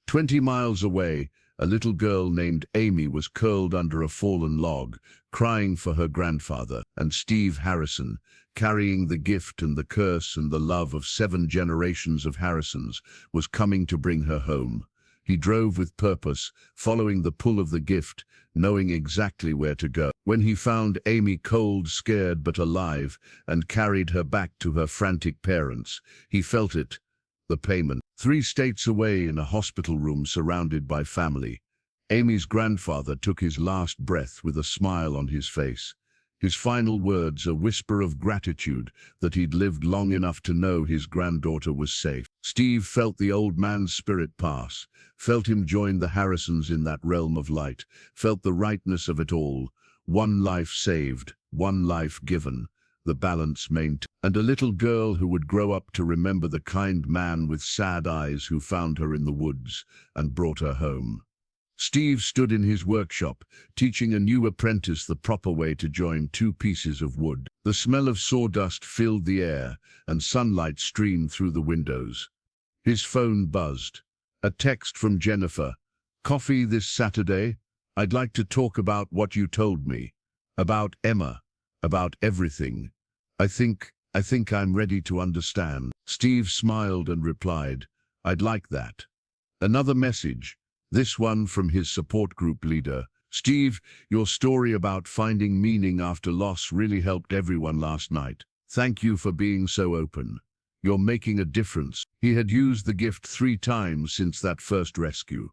20 miles away, a little girl named Amy was curled under a fallen log, crying for her grandfather, and Steve Harrison, carrying the gift and the curse and the love of 7 generations of Harrisons, was coming to bring her home. He drove with purpose, following the pull of the gift, knowing exactly where to go. When he found Amy cold, scared but alive, and carried her back to her frantic parents, he felt it, the payment. 3 states away in a hospital room surrounded by family, Amy's grandfather took his last breath with a smile on his face. His final words a whisper of gratitude that he'd lived long enough to know his granddaughter was safe. Steve felt the old man's spirit pass, felt him join the Harrisons in that realm of light, felt the rightness of it all. One life saved, one life given, the balance maintained. And a little girl who would grow up to remember the kind man with sad eyes who found her in the woods and brought her home. Steve stood in his workshop, teaching a new apprentice the proper way to join 2 pieces of wood. The smell of sawdust filled the air, and sunlight streamed through the windows. His phone buzzed. A text from Jennifer. "Coffee this Saturday? I'd like to talk about what you told me. About Emma. About everything. I think I'm ready to understand." Steve smiled and replied, "I'd like that." Another message. This one from his support group leader. "Steve, your story about finding meaning after loss really helped everyone last night. Thank you for being so open. You're making a difference." He had used the gift 3 times since that first rescue.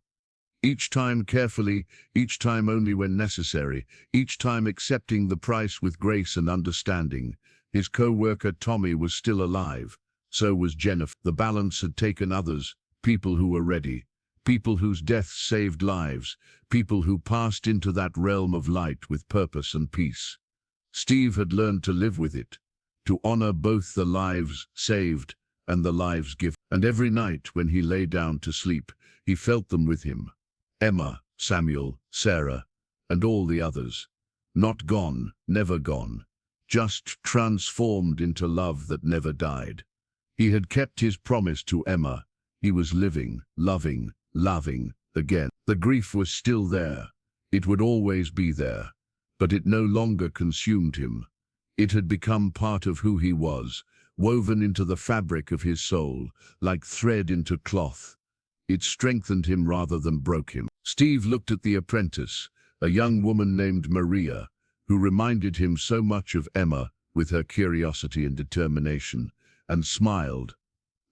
Each time carefully, each time only when necessary, each time accepting the price with grace and understanding. His co-worker Tommy was still alive. So was Jennifer. The balance had taken others, people who were ready. People whose deaths saved lives, people who passed into that realm of light with purpose and peace. Steve had learned to live with it, to honor both the lives saved and the lives given. And every night when he lay down to sleep, he felt them with him. Emma, Samuel, Sarah, and all the others. Not gone, never gone, just transformed into love that never died. He had kept his promise to Emma. He was living, loving again. The grief was still there. It would always be there. But it no longer consumed him. It had become part of who he was, woven into the fabric of his soul, like thread into cloth. It strengthened him rather than broke him. Steve looked at the apprentice, a young woman named Maria, who reminded him so much of Emma with her curiosity and determination, and smiled.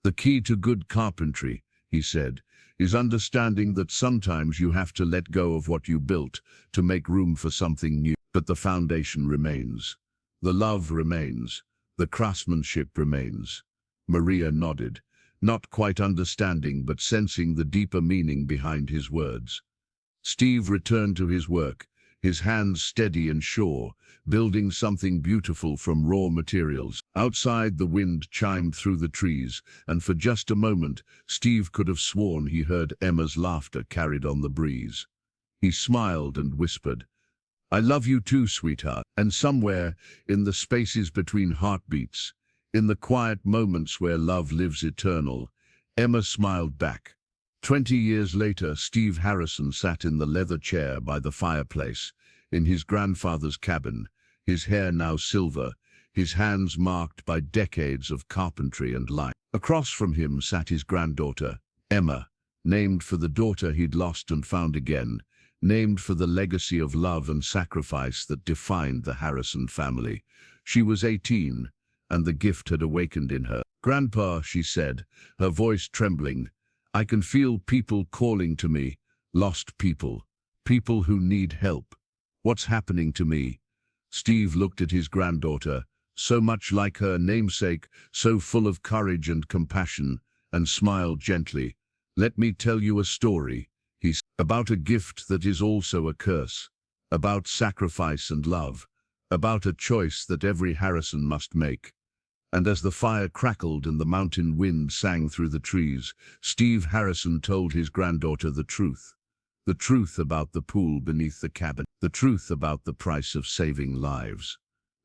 "The key to good carpentry," he said, "is understanding that sometimes you have to let go of what you built to make room for something new. But the foundation remains. The love remains. The craftsmanship remains." Maria nodded, not quite understanding but sensing the deeper meaning behind his words. Steve returned to his work, his hands steady and sure, building something beautiful from raw materials. Outside, the wind chimed through the trees, and for just a moment, Steve could have sworn he heard Emma's laughter carried on the breeze. He smiled and whispered, "I love you too, sweetheart." And somewhere, in the spaces between heartbeats, in the quiet moments where love lives eternal, Emma smiled back. 20 years later, Steve Harrison sat in the leather chair by the fireplace, in his grandfather's cabin, his hair now silver, his hands marked by decades of carpentry and life. Across from him sat his granddaughter, Emma, named for the daughter he'd lost and found again, named for the legacy of love and sacrifice that defined the Harrison family. She was 18, and the gift had awakened in her. "Grandpa," she said, her voice trembling, "I can feel people calling to me, lost people, people who need help. What's happening to me?" Steve looked at his granddaughter, so much like her namesake, so full of courage and compassion, and smiled gently. "Let me tell you a story," he said, "about a gift that is also a curse. about sacrifice and love, about a choice that every Harrison must make. And as the fire crackled and the mountain wind sang through the trees, Steve Harrison told his granddaughter the truth. The truth about the pool beneath the cabin, the truth about the price of saving lives,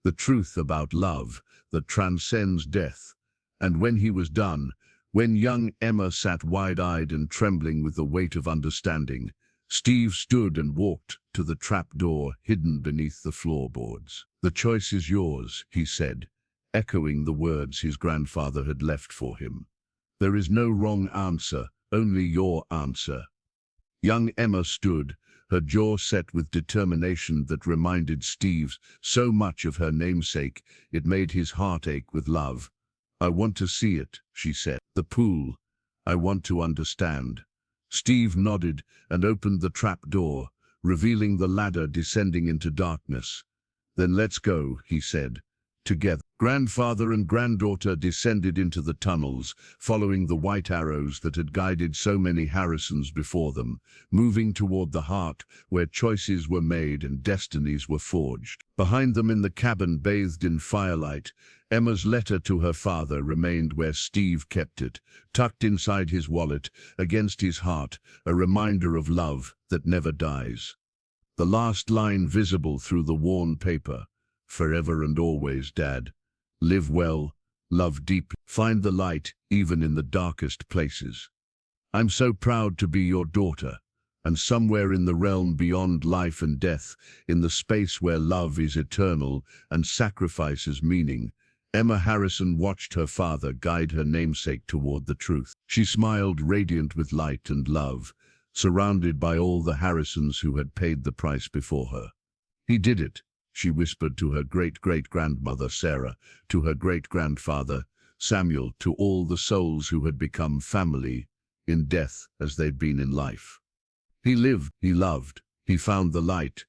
the truth about love that transcends death. And when he was done, when young Emma sat wide-eyed and trembling with the weight of understanding, Steve stood and walked to the trapdoor hidden beneath the floorboards. "The choice is yours," he said, echoing the words his grandfather had left for him. "There is no wrong answer, only your answer." Young Emma stood, her jaw set with determination that reminded Steve so much of her namesake it made his heart ache with love. "I want to see it," she said. "The pool. I want to understand." Steve nodded and opened the trap door, revealing the ladder descending into darkness. "Then let's go," he said. Together, grandfather and granddaughter descended into the tunnels, following the white arrows that had guided so many Harrisons before them, moving toward the heart where choices were made and destinies were forged. Behind them in the cabin bathed in firelight, Emma's letter to her father remained where Steve kept it, tucked inside his wallet, against his heart, a reminder of love that never dies. The last line visible through the worn paper: "Forever and always, Dad. Live well, love deep, find the light even in the darkest places. I'm so proud to be your daughter." And somewhere in the realm beyond life and death, in the space where love is eternal and sacrifice is meaning, Emma Harrison watched her father guide her namesake toward the truth. She smiled, radiant with light and love, surrounded by all the Harrisons who had paid the price before her. "He did it," she whispered to her great-great-grandmother Sarah, to her great-grandfather Samuel, to all the souls who had become family in death as they'd been in life. "He lived, he loved, he found the light,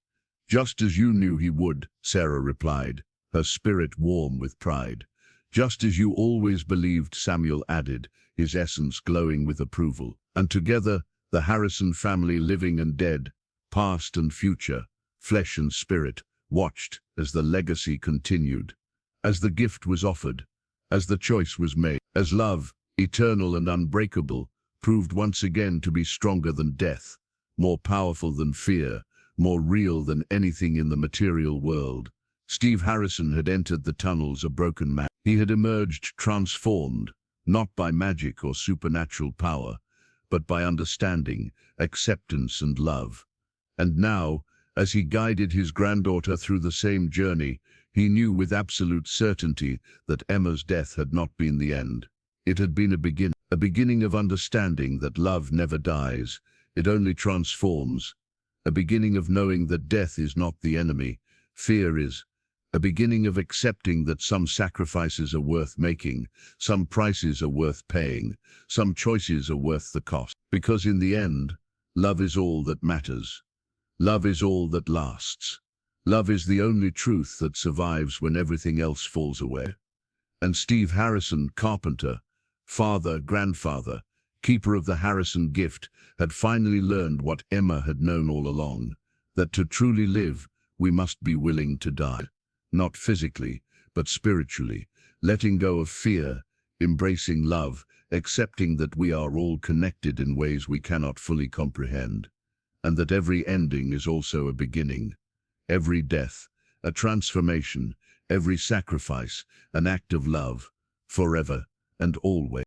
just as you knew he would," Sarah replied, her spirit warm with pride. "Just as you always believed," Samuel added, his essence glowing with approval. And together, the Harrison family, living and dead, past and future, flesh and spirit, watched as the legacy continued, as the gift was offered, as the choice was made, as love, eternal and unbreakable, proved once again to be stronger than death, more powerful than fear, more real than anything in the material world. Steve Harrison had entered the tunnels a broken man. He had emerged transformed, not by magic or supernatural power, but by understanding, acceptance and love. And now, as he guided his granddaughter through the same journey, he knew with absolute certainty that Emma's death had not been the end. It had been a beginning of understanding that love never dies, it only transforms, a beginning of knowing that death is not the enemy, fear is, a beginning of accepting that some sacrifices are worth making, some prices are worth paying, some choices are worth the cost. Because in the end, love is all that matters. Love is all that lasts. Love is the only truth that survives when everything else falls away. And Steve Harrison, carpenter, father, grandfather, keeper of the Harrison gift, had finally learned what Emma had known all along, that to truly live, we must be willing to die. Not physically, but spiritually, letting go of fear, embracing love, accepting that we are all connected in ways we cannot fully comprehend, and that every ending is also a beginning, every death, a transformation, every sacrifice, an act of love, forever and always.